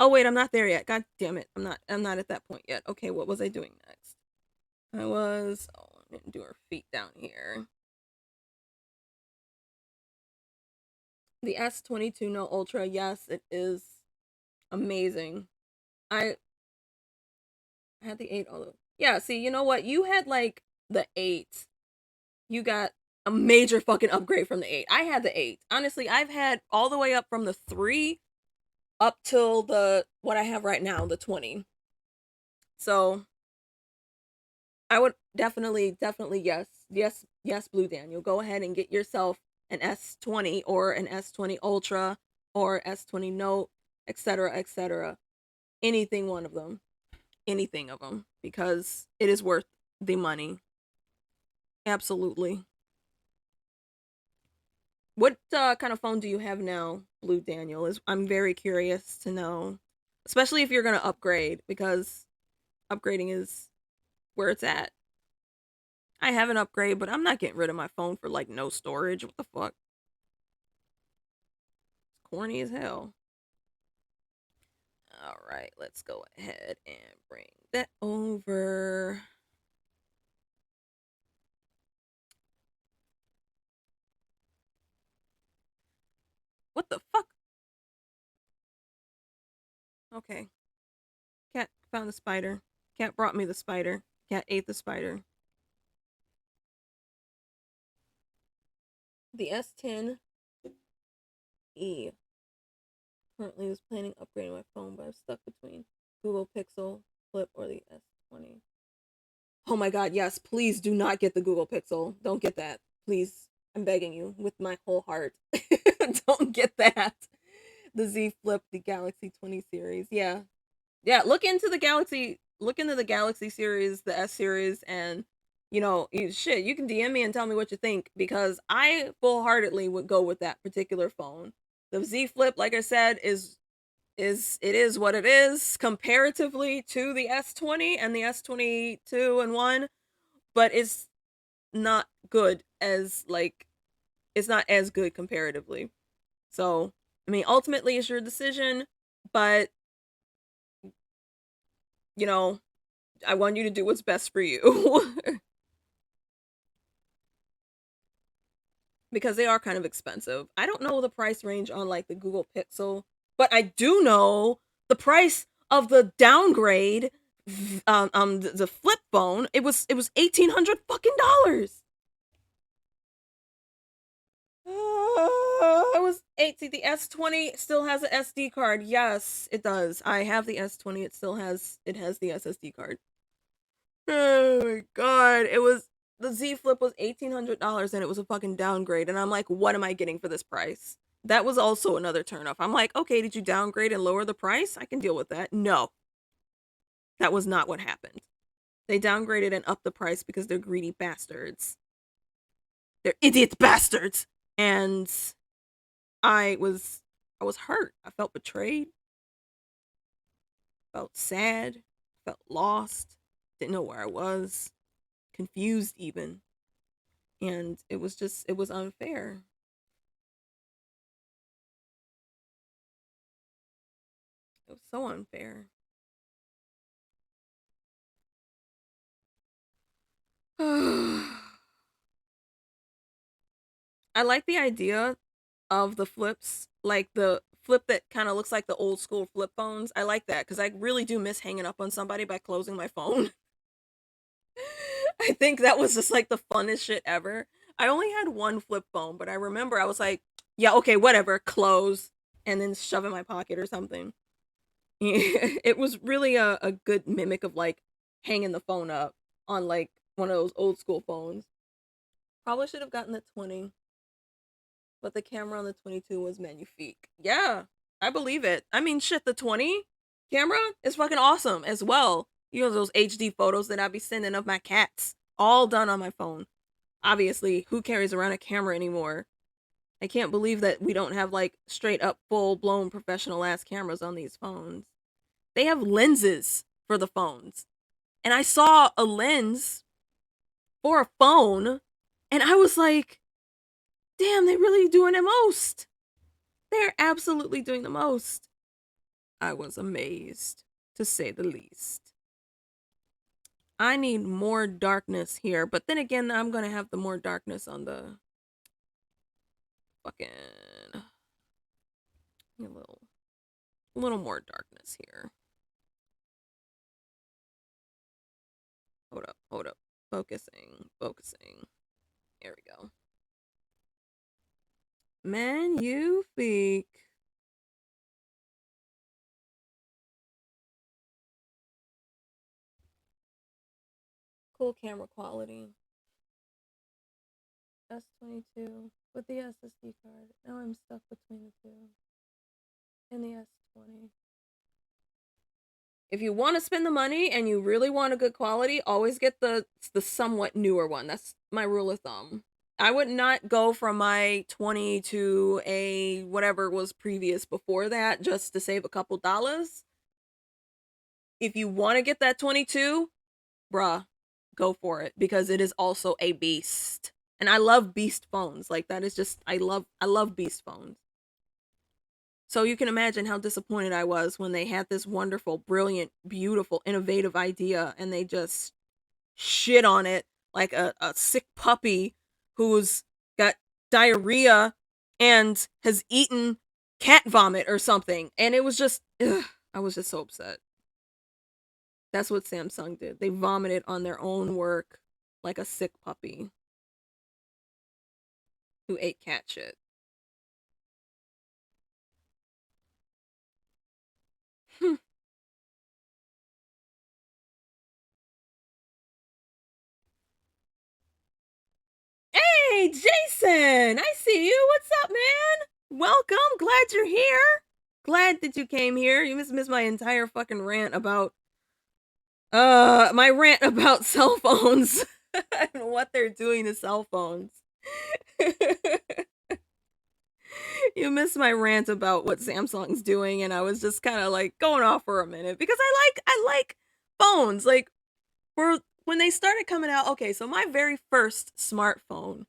Oh wait, I'm not there yet. God damn it. I'm not at that point yet. Okay, what was I doing next? I didn't do her feet down here. The S22 No Ultra, yes, it is amazing. I had the 8 although. Yeah, see, you know what? You had like the 8. You got a major fucking upgrade from the 8. I had the 8. Honestly, I've had all the way up from the 3 up till the what I have right now, the 20. So I would definitely yes, Blue Daniel. Go ahead and get yourself an S20 or an S20 Ultra or S20 Note, etc., etc. Anything one of them, anything of them, because it is worth the money. Absolutely. What kind of phone do you have now, Blue Daniel? Is I'm very curious to know, especially if you're gonna upgrade, because upgrading is where it's at. I have an upgrade, but I'm not getting rid of my phone for like no storage. What the fuck? It's corny as hell. All right, let's go ahead and bring that over. What the fuck? Okay. Cat found the spider. Cat brought me the spider. Cat ate the spider. The S10E. Currently was planning upgrading my phone, but I'm stuck between Google Pixel Flip or the S20. Oh my god, yes, please do not get the Google Pixel. Don't get that. Please. I'm begging you with my whole heart. Don't get that. The Z Flip, the Galaxy 20 series. Yeah. Yeah, look into the Galaxy series, the S series, and shit, you can DM me and tell me what you think because I full heartedly would go with that particular phone. The Z Flip, like I said, is what it is comparatively to the S20 and the S22 and 1, but not good as like it's not as good comparatively. So, I mean, ultimately it's your decision, but you know, I want you to do what's best for you. Because they are kind of expensive. I don't know the price range on like the Google Pixel, but I do know the price of the downgrade the flip phone. It was $1,800 fucking. It was 80. The S20 still has an SD card. Yes, it does. I have the S20. It has the SSD card. Oh my god. The Z Flip was $1,800 and it was a fucking downgrade. And I'm like, what am I getting for this price? That was also another turnoff. I'm like, okay, did you downgrade and lower the price? I can deal with that. No, that was not what happened. They downgraded and upped the price because they're greedy bastards. They're idiot bastards. And I was I was hurt. I felt betrayed, felt sad, felt lost, didn't know where I was, confused even. And it was unfair. It was so unfair. I like the idea of the flips, like the flip that kind of looks like the old school flip phones. I like that because I really do miss hanging up on somebody by closing my phone. I think that was just like the funnest shit ever. I only had one flip phone, but I remember I was like, yeah, okay, whatever, close, and then shove in my pocket or something. It was really a good mimic of like hanging the phone up on like one of those old school phones. Probably should have gotten the 20, but the camera on the 22 was magnifique. Yeah, I believe it. I mean, shit, the 20 camera is fucking awesome as well. You know, those HD photos that I be sending of my cats, all done on my phone. Obviously, who carries around a camera anymore? I can't believe that we don't have like straight up full blown professional ass cameras on these phones. They have lenses for the phones. And I saw a lens for a phone and I was like, damn, they really doing the most. They're absolutely doing the most. I was amazed, to say the least. I need more darkness here, but then again, I'm gonna have the more darkness on the fucking a little more darkness here. Hold up. Focusing. Here we go. Magnifique. Cool camera quality. S22 with the SSD card. Now I'm stuck between the two. And the S20. If you want to spend the money and you really want a good quality, always get the somewhat newer one. That's my rule of thumb. I would not go from my 20 to a whatever was previous before that just to save a couple dollars. If you want to get that 22, bruh, go for it because it is also a beast. And I love beast phones. Like that is just I love beast phones. So you can imagine how disappointed I was when they had this wonderful, brilliant, beautiful, innovative idea and they just shit on it like a sick puppy who's got diarrhea and has eaten cat vomit or something. And it was just, ugh, I was just so upset. That's what Samsung did. They vomited on their own work like a sick puppy who ate cat shit. Hey, Jason! I see you. What's up, man? Welcome. Glad you're here. Glad that you came here. You missed my entire fucking rant about my rant about cell phones and what they're doing to cell phones. You missed my rant about what Samsung's doing and I was just kind of like going off for a minute because I like phones. Like for when they started coming out, okay, so my very first smartphone,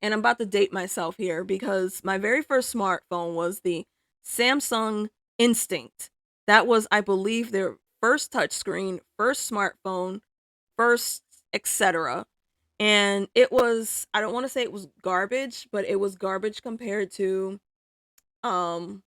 and I'm about to date myself here because my very first smartphone was the Samsung Instinct. That was, I believe, their first touchscreen, first smartphone, first etc. And it was, I don't want to say it was garbage, but it was garbage compared to um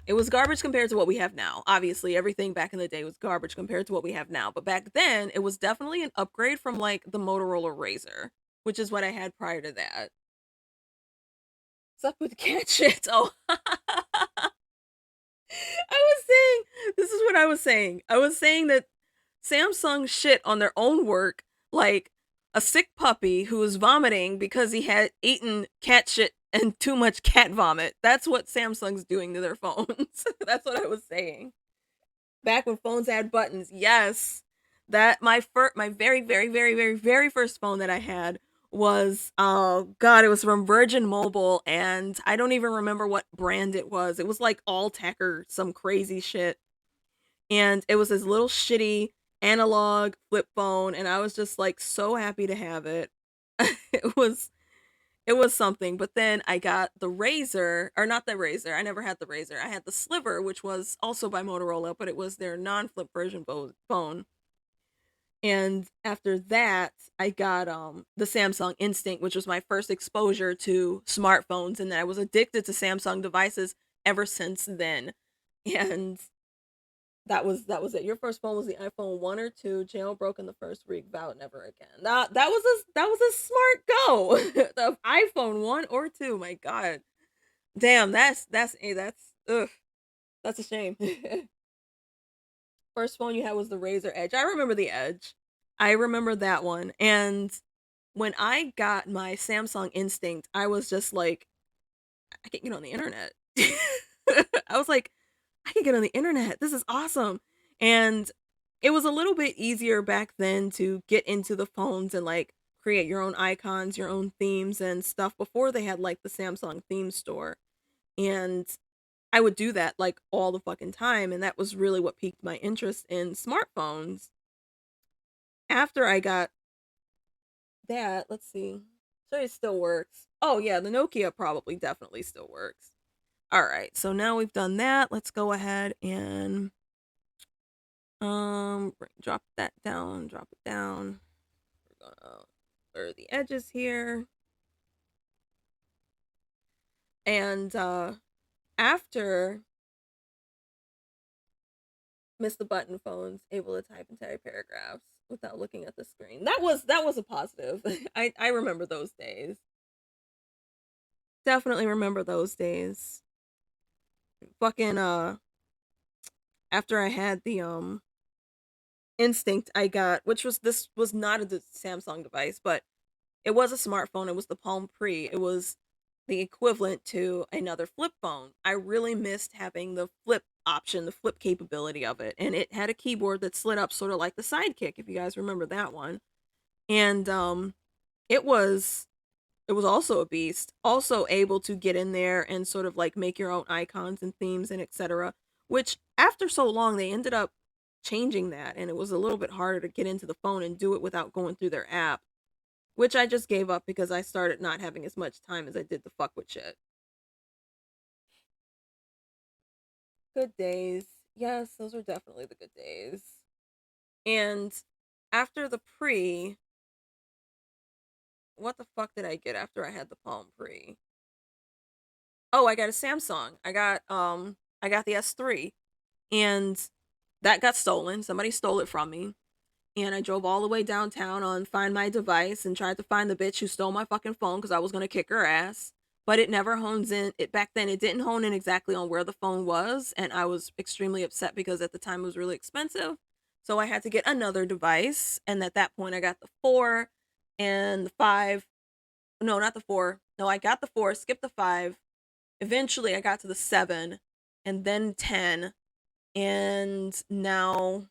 it was garbage compared to what we have now. Obviously, everything back in the day was garbage compared to what we have now. But back then, it was definitely an upgrade from like the Motorola Razr, which is what I had prior to that. What's up with cat shit? Oh, I was saying, this is what I was saying. I was saying that Samsung shit on their own work like a sick puppy who was vomiting because he had eaten cat shit and too much cat vomit. That's what Samsung's doing to their phones. That's what I was saying. Back when phones had buttons. Yes. That my very first phone that I had was oh god, it was from Virgin Mobile and I don't even remember what brand it was. It was like Alltech or some crazy shit. And it was this little shitty analog flip phone and I was just like so happy to have it. it was it was something, but then I got the Razor, or not the Razor. I never had the Razor. I had the Sliver, which was also by Motorola, but it was their non-flip version phone. And after that, I got the Samsung Instinct, which was my first exposure to smartphones, and I was addicted to Samsung devices ever since then. And that was it. Your first phone was the iPhone 1 or 2, jailbroken the first week, vowed never again. That was a smart go. The iPhone 1 or 2, my god. Damn, that's ugh, that's a shame. First phone you had was the Razor Edge. I remember the Edge. I remember that one. And when I got my Samsung Instinct, I was just like, I can get on the internet. I was like, I can get on the internet. This is awesome. And it was a little bit easier back then to get into the phones and like create your own icons, your own themes and stuff before they had like the Samsung theme store. And I would do that like all the fucking time. And that was really what piqued my interest in smartphones. After I got that, let's see. So it still works. Oh yeah, the Nokia probably definitely still works. All right, so now we've done that. Let's go ahead and drop that down, drop it down. We're gonna blur the edges here. And after Miss the Button phone's able to type entire paragraphs without looking at the screen. That was a positive. I remember those days. Definitely remember those days. Fucking after I had the Instinct I got, which was this was not a Samsung device, but it was a smartphone. It was the Palm Pre. It was the equivalent to another flip phone. I really missed having the flip option, the flip capability of it. And it had a keyboard that slid up sort of like the Sidekick, if you guys remember that one. And it was it was also a beast. Also able to get in there and sort of like make your own icons and themes and etc. Which after so long they ended up changing that, and it was a little bit harder to get into the phone and do it without going through their app, which I just gave up because I started not having as much time as I did to fuck with shit. Good days. Yes, those were definitely the good days. And after the Pre, what the fuck did I get after I had the Palm Pre? Oh, I got a Samsung. I got the S3, and that got stolen. Somebody stole it from me. And I drove all the way downtown on Find My Device and tried to find the bitch who stole my fucking phone because I was gonna kick her ass. But it never hones in. It back then it didn't hone in exactly on where the phone was, and I was extremely upset because at the time it was really expensive. So I had to get another device, and at that point I got the 4 and the 5. No, not the 4. No, I got the 4, skipped the 5. Eventually I got to the 7 and then 10, and now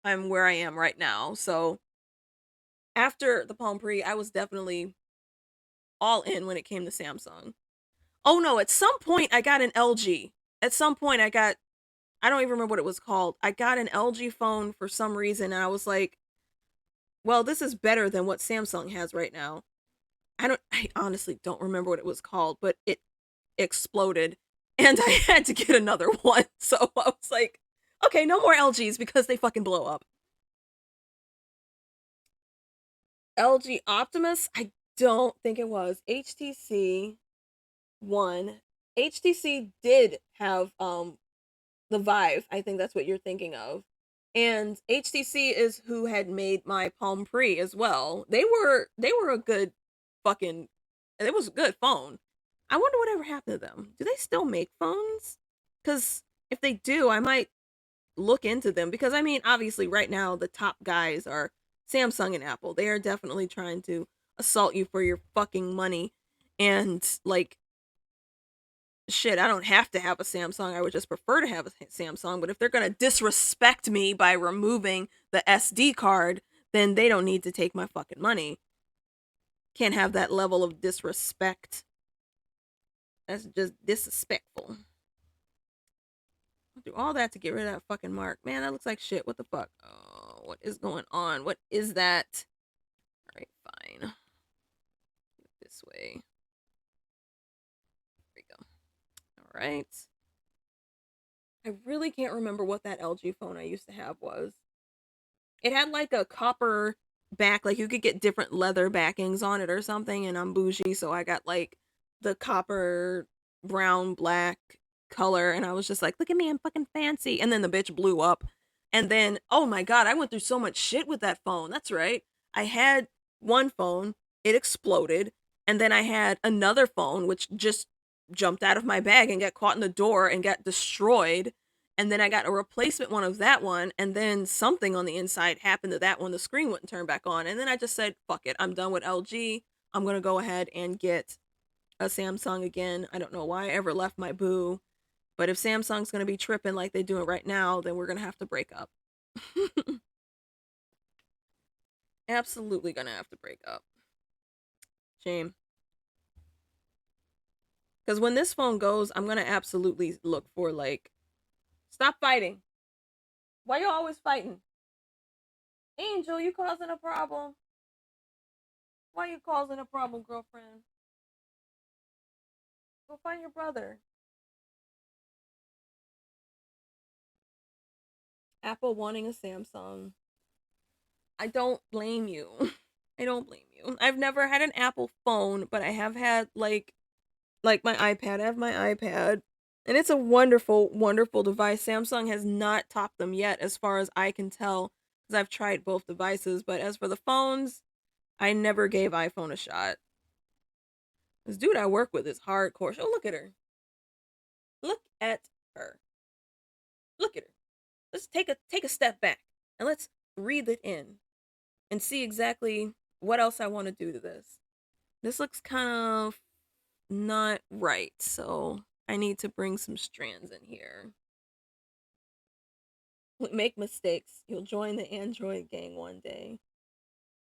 I'm where I am right now. So after the Palm Pre, I was definitely all in when it came to Samsung. Oh no, at some point I got an LG. At some point I don't even remember what it was called. I got an LG phone for some reason and I was like, well, this is better than what Samsung has right now. I honestly don't remember what it was called, but it exploded and I had to get another one. So I was like, okay, no more LGs because they fucking blow up. LG Optimus? I don't think it was. HTC one. HTC did have the Vive. I think that's what you're thinking of. And HTC is who had made my Palm Pre as well. They were a good fucking it was a good phone. I wonder whatever happened to them. Do they still make phones? Cuz if they do, I might look into them because I mean, obviously right now the top guys are Samsung and Apple. They are definitely trying to assault you for your fucking money. And like shit, I don't have to have a Samsung. I would just prefer to have a Samsung, but if they're going to disrespect me by removing the SD card, then they don't need to take my fucking money. Can't have that level of disrespect. That's just disrespectful. Do all that to get rid of that fucking mark. Man, that looks like shit. What the fuck? Oh, what is going on? What is that? Alright, fine. This way. There we go. Alright. I really can't remember what that LG phone I used to have was. It had like a copper back, like you could get different leather backings on it or something, and I'm bougie, so I got like the copper brown black color, and I was just like, look at me, I'm fucking fancy. And then the bitch blew up. And then, oh my god, I went through so much shit with that phone. That's right. I had one phone, it exploded, and then I had another phone which just jumped out of my bag and got caught in the door and got destroyed, and then I got a replacement one of that one, and then something on the inside happened to that one. The screen wouldn't turn back on, and then I just said, "Fuck it, I'm done with LG. I'm gonna go ahead and get a Samsung again." I don't know why I ever left my boo, but if Samsung's gonna be tripping like they're doing right now, then we're gonna have to break up. Absolutely gonna have to break up. Shame. Because when this phone goes, I'm gonna absolutely look for like, stop fighting. Why you always fighting? Angel, you causing a problem. Why you causing a problem, girlfriend? Go find your brother. Apple wanting a Samsung. I don't blame you. I don't blame you. I've never had an Apple phone, but I have had like my iPad. I have my iPad. And it's a wonderful, wonderful device. Samsung has not topped them yet, as far as I can tell, because I've tried both devices. But as for the phones, I never gave iPhone a shot. This dude I work with is hardcore. Oh, look at her. Look at her. Look at her. Let's take a step back and let's breathe it in and see exactly what else I want to do to this. This looks kind of not right, so I need to bring some strands in here. We make mistakes. You'll join the Android gang one day.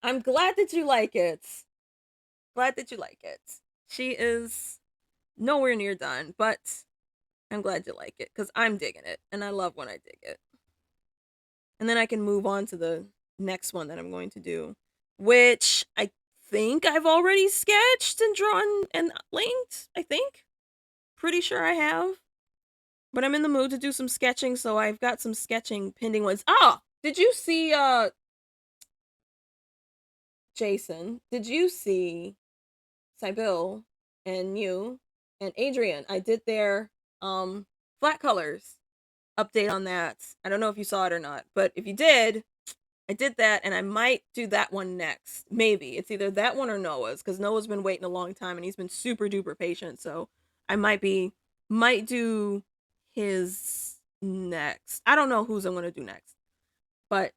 I'm glad that you like it. Glad that you like it. She is nowhere near done, but I'm glad you like it because I'm digging it and I love when I dig it. And then I can move on to the next one that I'm going to do, which I think I've already sketched and drawn and linked. I think. Pretty sure I have. But I'm in the mood to do some sketching, so I've got some sketching pending ones. Ah! Did you see Jason? Did you see Sybil and you and Adrian? I did their flat colors update on that. I don't know if you saw it or not, but if you did, I did that, and I might do that one next. Maybe it's either that one or Noah's, because Noah's been waiting a long time and he's been super duper patient. So I might do his next. I don't know whose I'm gonna do next, but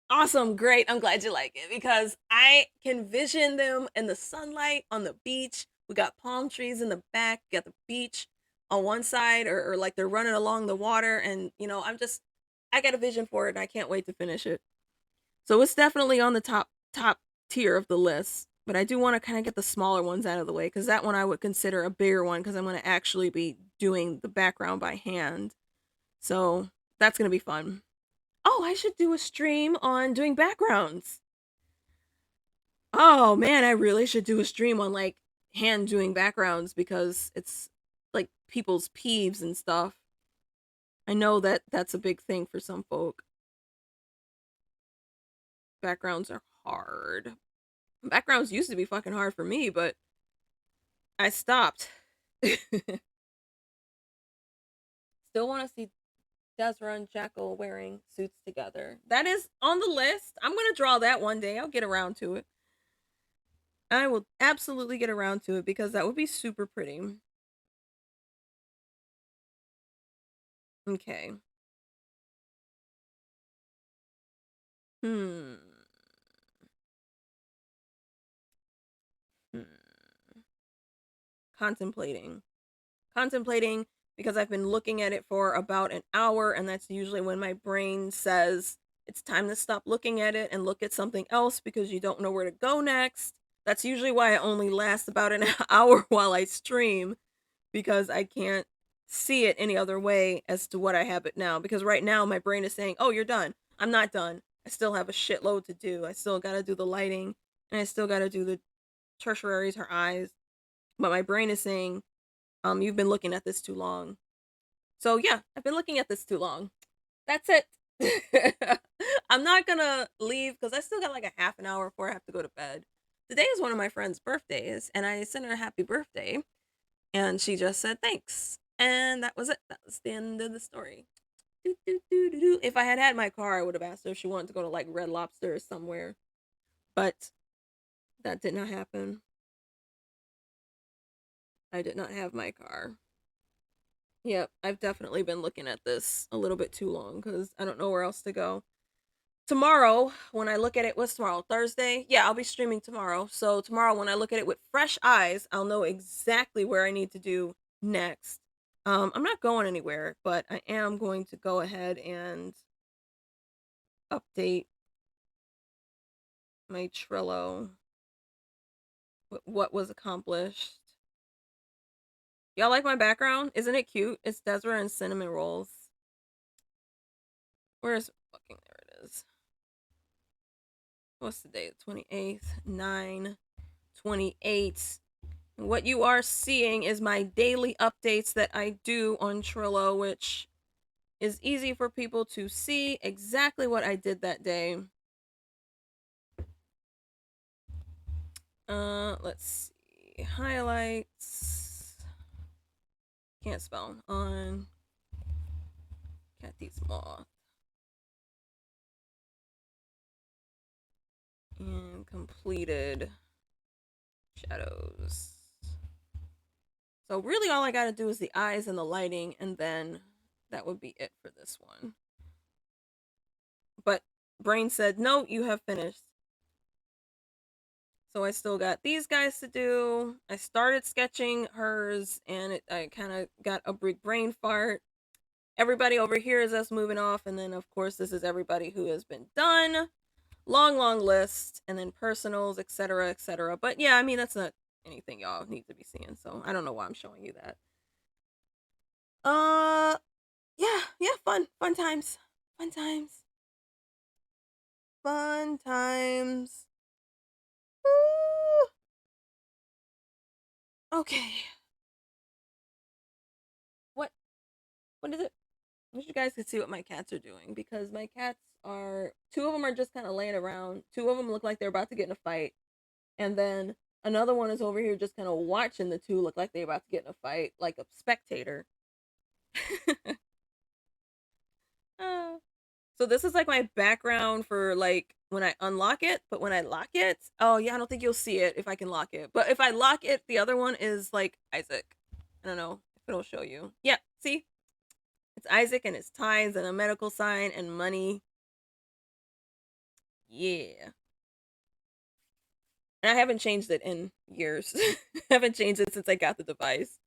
awesome, great. I'm glad you like it because I can vision them in the sunlight on the beach. We got palm trees in the back. Got the beach on one side, or like they're running along the water, and I got a vision for it, and I can't wait to finish it. So it's definitely on the top tier of the list. But I do want to kind of get the smaller ones out of the way because that one I would consider a bigger one because I'm going to actually be doing the background by hand. So that's going to be fun. Oh, I should do a stream on doing backgrounds. Oh man, I really should do a stream on like hand doing backgrounds because it's like people's peeves and stuff. I know that that's a big thing for some folk. Backgrounds are hard. Backgrounds used to be fucking hard for me, but I stopped. Still want to see Desra and Jackal wearing suits together. That is on the list. I'm going to draw that one day. I'll get around to it. I will absolutely get around to it because that would be super pretty. Okay. Hmm. Hmm. Contemplating. Contemplating because I've been looking at it for about an hour, and that's usually when my brain says it's time to stop looking at it and look at something else because you don't know where to go next. That's usually why I only last about an hour while I stream because I can't see it any other way as to what I have it now. Because right now my brain is saying, "Oh, you're done." I'm not done. I still have a shitload to do. I still got to do the lighting and I still got to do the tertiaries, her eyes. But my brain is saying, you've been looking at this too long. So yeah, I've been looking at this too long. That's it. I'm not gonna leave because I still got like a half an hour before I have to go to bed. Today is one of my friend's birthdays, and I sent her a happy birthday, and she just said thanks. And that was it. That was the end of the story. If I had had my car, I would have asked her if she wanted to go to like Red Lobster or somewhere. But that did not happen. I did not have my car. Yep, I've definitely been looking at this a little bit too long because I don't know where else to go. Tomorrow, when I look at it, what's tomorrow? Thursday? Yeah, I'll be streaming tomorrow. So tomorrow, when I look at it with fresh eyes, I'll know exactly where I need to do next. I'm not going anywhere, but I am going to go ahead and update my Trello with what was accomplished. Y'all like my background? Isn't it cute? It's Desra and cinnamon rolls. Where's fucking there it is. What's the date? 28th, 9/28. And what you are seeing is my daily updates that I do on Trello, which is easy for people to see exactly what I did that day. Let's see. Highlights. Can't spell. On Cathy's Moth. And completed shadows. So really all I gotta do is the eyes and the lighting, and then that would be it for this one. But Brain said, no, you have finished. So I still got these guys to do. I started sketching hers, and I kind of got a big brain fart. Everybody over here is us moving off, and then of course this is everybody who has been done. Long list, and then personals, etc., etc. But yeah, I mean that's not anything y'all need to be seeing, so I don't know why I'm showing you that. Yeah, fun times, fun times, fun times. Woo! Okay, what is it? I wish you guys could see what my cats are doing, because my cats are, two of them are just kind of laying around. Two of them look like they're about to get in a fight, and then another one is over here just kind of watching the two look like they're about to get in a fight, like a spectator. uh, so this is like my background for like when I unlock it, but when I lock it, oh yeah, I don't think you'll see it if I can lock it. But if I lock it, the other one is like Isaac. I don't know if it'll show you. Yeah, see? It's Isaac and his ties and a medical sign and money. Yeah. And I haven't changed it in years. I haven't changed it since I got the device.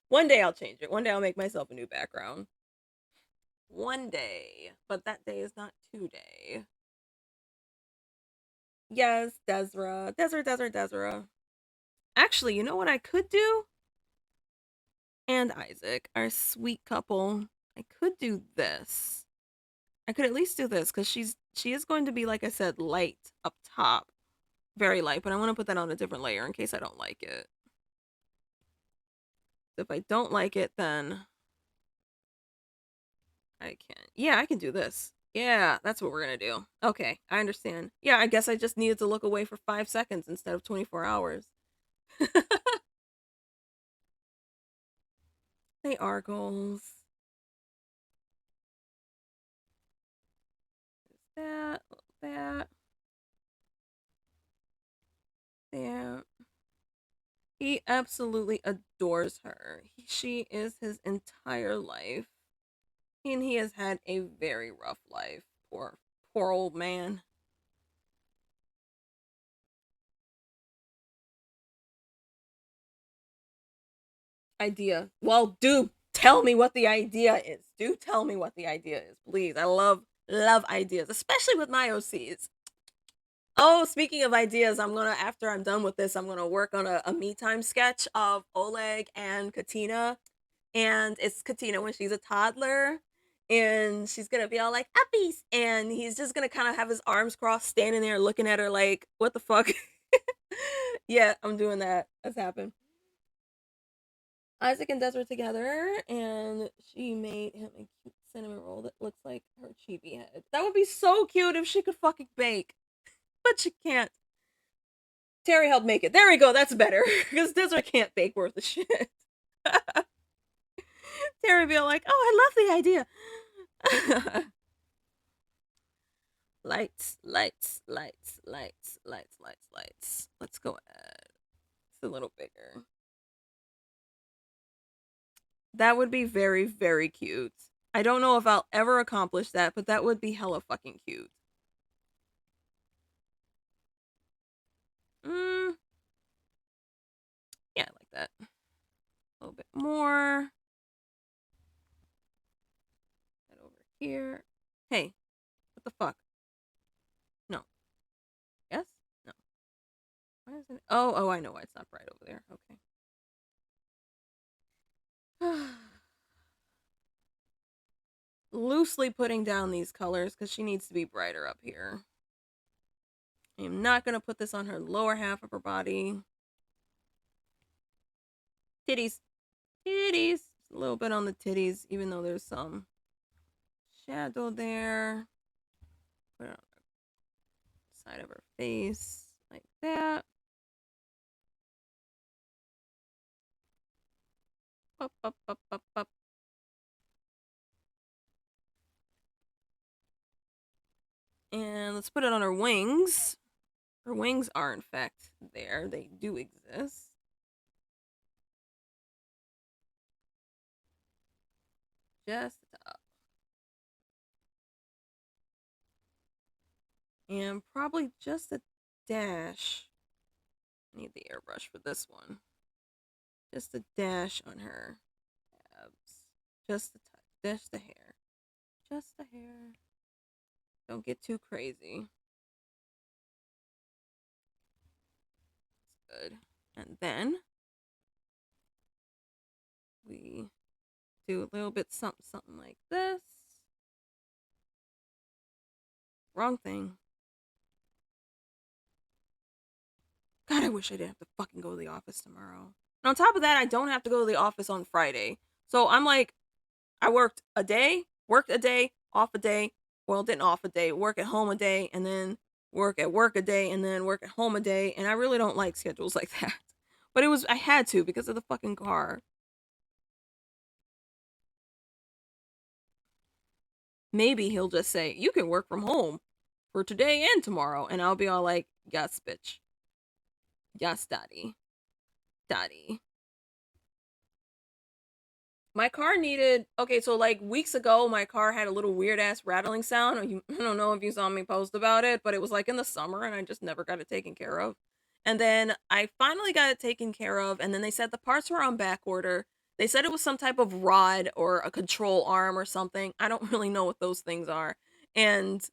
One day I'll change it. One day I'll make myself a new background. One day. But that day is not today. Yes, Desra. Desra. Actually, you know what I could do? And Isaac, our sweet couple. I could do this. I could at least do this because she is going to be, like I said, light up top. Very light, but I want to put that on a different layer in case I don't like it. If I don't like it, then I can. Yeah, I can do this. Yeah, that's what we're gonna do. Okay, I understand. Yeah, I guess I just needed to look away for 5 seconds instead of 24 hours. They are goals. That, that, that. He absolutely adores her. She is his entire life. And he has had a very rough life. Poor old man. Idea. Well, do tell me what the idea is. Do tell me what the idea is, please. I love ideas, especially with my OCs. Oh, speaking of ideas, after I'm done with this, I'm gonna work on a me time sketch of Oleg and Katina. And it's Katina when she's a toddler. And she's gonna be all like, uppies. And he's just gonna kind of have his arms crossed, standing there looking at her like, what the fuck? Yeah, I'm doing that. That's happened. Isaac and Des were together, and she made him a cute cinnamon roll that looks like her chibi head. That would be so cute if she could fucking bake, but she can't. Terry helped make it. There we go. That's better because Desiree can't bake worth a shit. Terry be like, "Oh, I love the idea." Lights. Let's go ahead. It's a little bigger. That would be very, very cute. I don't know if I'll ever accomplish that, but that would be hella fucking cute. Mm. Yeah, I like that. A little bit more. That over here. Hey, what the fuck? No. Yes? No. Why isn't it? Oh, I know why it's not bright over there. Okay. Loosely putting down these colors because she needs to be brighter up here. I am not going to put this on her lower half of her body. Titties. A little bit on the titties, even though there's some. shadow there. Put it on the side of her face like that. Up, up, up, up, up. And let's put it on her wings. Her wings are, in fact, there. They do exist. Just up. And probably just a dash. I need the airbrush for this one. Just a dash on her abs. Just a touch. Just the hair. Just the hair. Don't get too crazy. Good. And then we do a little bit something like this. Wrong thing. God, I wish I didn't have to fucking go to the office tomorrow. And on top of that, I don't have to go to the office on Friday. So I'm like, I worked a day, off a day, well, didn't off a day, work at home a day, and then work at work a day, and then work at home a day. And I really don't like schedules like that. But I had to because of the fucking car. Maybe he'll just say, you can work from home for today and tomorrow. And I'll be all like, yes, bitch. Yes, daddy. Daddy. My car needed, okay, so like weeks ago, my car had a little weird ass rattling sound. I don't know if you saw me post about it, but it was like in the summer and I just never got it taken care of. And then I finally got it taken care of, and then they said the parts were on back order. They said it was some type of rod or a control arm or something. I don't really know what those things are. And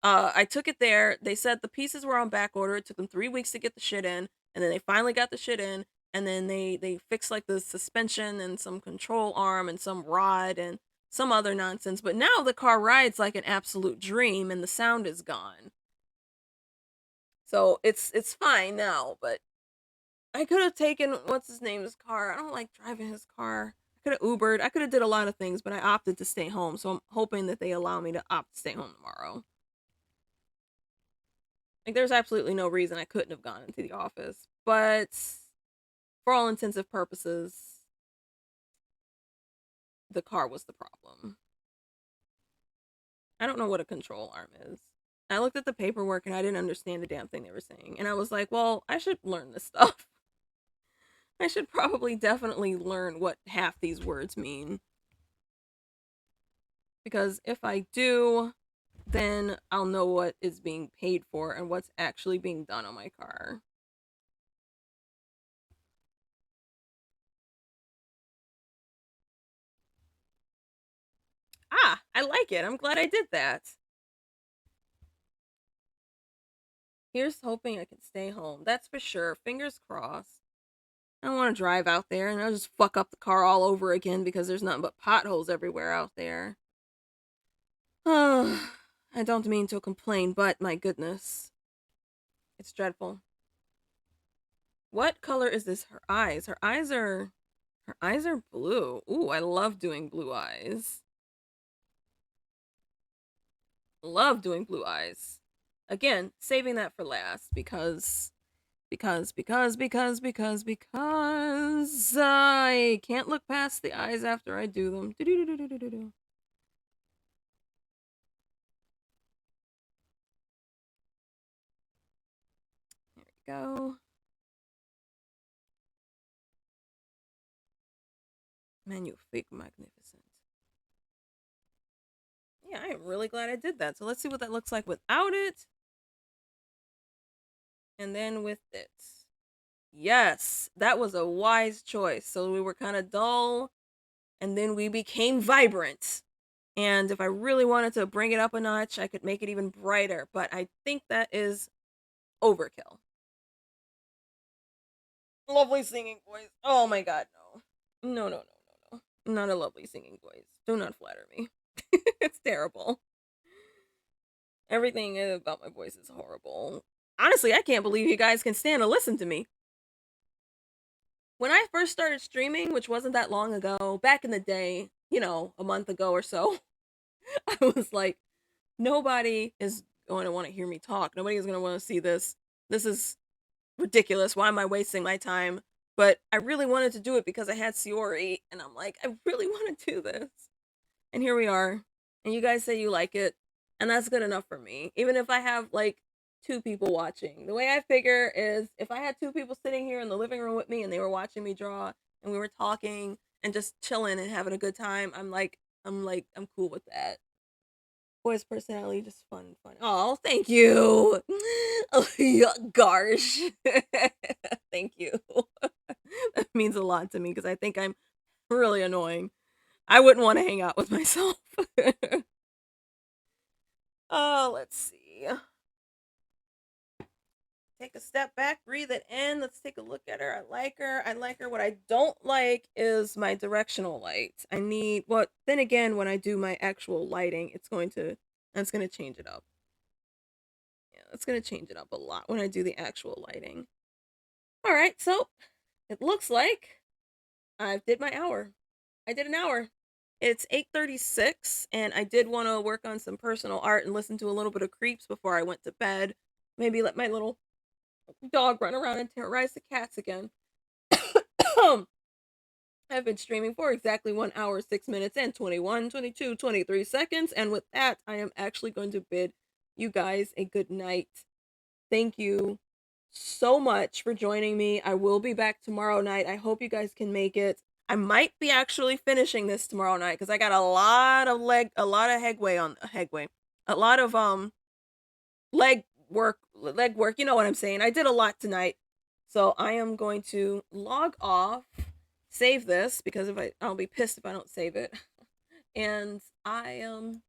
I took it there. They said the pieces were on back order. It took them 3 weeks to get the shit in, and then they finally got the shit in, and then they fixed like the suspension and some control arm and some rod and some other nonsense. But now the car rides like an absolute dream, and the sound is gone. So it's fine now, but I could have taken what's his name's car. I don't like driving his car. I could have Ubered. I could have did a lot of things, but I opted to stay home. So I'm hoping that they allow me to opt to stay home tomorrow. Like there's absolutely no reason I couldn't have gone into the office, but for all intensive purposes, the car was the problem. I don't know what a control arm is. I looked at the paperwork and I didn't understand the damn thing they were saying. And I was like, well, I should learn this stuff. I should probably definitely learn what half these words mean. Because if I do, then I'll know what is being paid for and what's actually being done on my car. Ah, I like it. I'm glad I did that. Here's hoping I can stay home. That's for sure. Fingers crossed. I don't want to drive out there and I'll just fuck up the car all over again because there's nothing but potholes everywhere out there. Oh, I don't mean to complain, but my goodness. It's dreadful. What color is this? Her eyes. Her eyes are blue. Ooh, I love doing blue eyes. Love doing blue eyes. Again, saving that for last because I can't look past the eyes after I do them. There we go. Magnifique, magnificent. Yeah, I am really glad I did that. So let's see what that looks like without it. And then with it. Yes, that was a wise choice. So we were kind of dull, and then we became vibrant. And if I really wanted to bring it up a notch, I could make it even brighter. But I think that is overkill. Lovely singing voice. Oh my god, no. No, no, no, no, no. Not a lovely singing voice. Do not flatter me. It's terrible. Everything about my voice is horrible. Honestly, I can't believe you guys can stand to listen to me. When I first started streaming, which wasn't that long ago, back in the day, a month ago or so, I was like, nobody is going to want to hear me talk. Nobody is going to want to see this. This is ridiculous. Why am I wasting my time? But I really wanted to do it because I had Siori, and I'm like, I really want to do this. And here we are. And you guys say you like it, and that's good enough for me. Even if I have like two people watching. The way I figure is if I had two people sitting here in the living room with me and they were watching me draw and we were talking and just chilling and having a good time, I'm cool with that. Boy's personality, just fun, fun. Oh, thank you. Oh, yeah, gosh. Thank you. That means a lot to me because I think I'm really annoying. I wouldn't want to hang out with myself. Oh, let's see. Take a step back, breathe it in. Let's take a look at her. I like her. I like her. What I don't like is my directional light. I need what then again when I do my actual lighting, it's going to change it up. Yeah, it's going to change it up a lot when I do the actual lighting. All right, so it looks like I did my hour. I did an hour. It's 8:36 and I did want to work on some personal art and listen to a little bit of Creeps before I went to bed. Maybe let my little dog run around and terrorize the cats again. I've been streaming for exactly 1 hour, 6 minutes, and 21, 22, 23 seconds. And with that, I am actually going to bid you guys a good night. Thank you so much for joining me. I will be back tomorrow night. I hope you guys can make it. I might be actually finishing this tomorrow night because I got a lot of headway, a lot of leg work. You know what I'm saying? I did a lot tonight, so I am going to log off, save this because if I'll be pissed if I don't save it, and I'm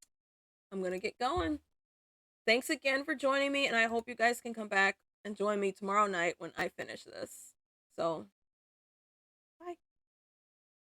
gonna get going. Thanks again for joining me, and I hope you guys can come back and join me tomorrow night when I finish this. So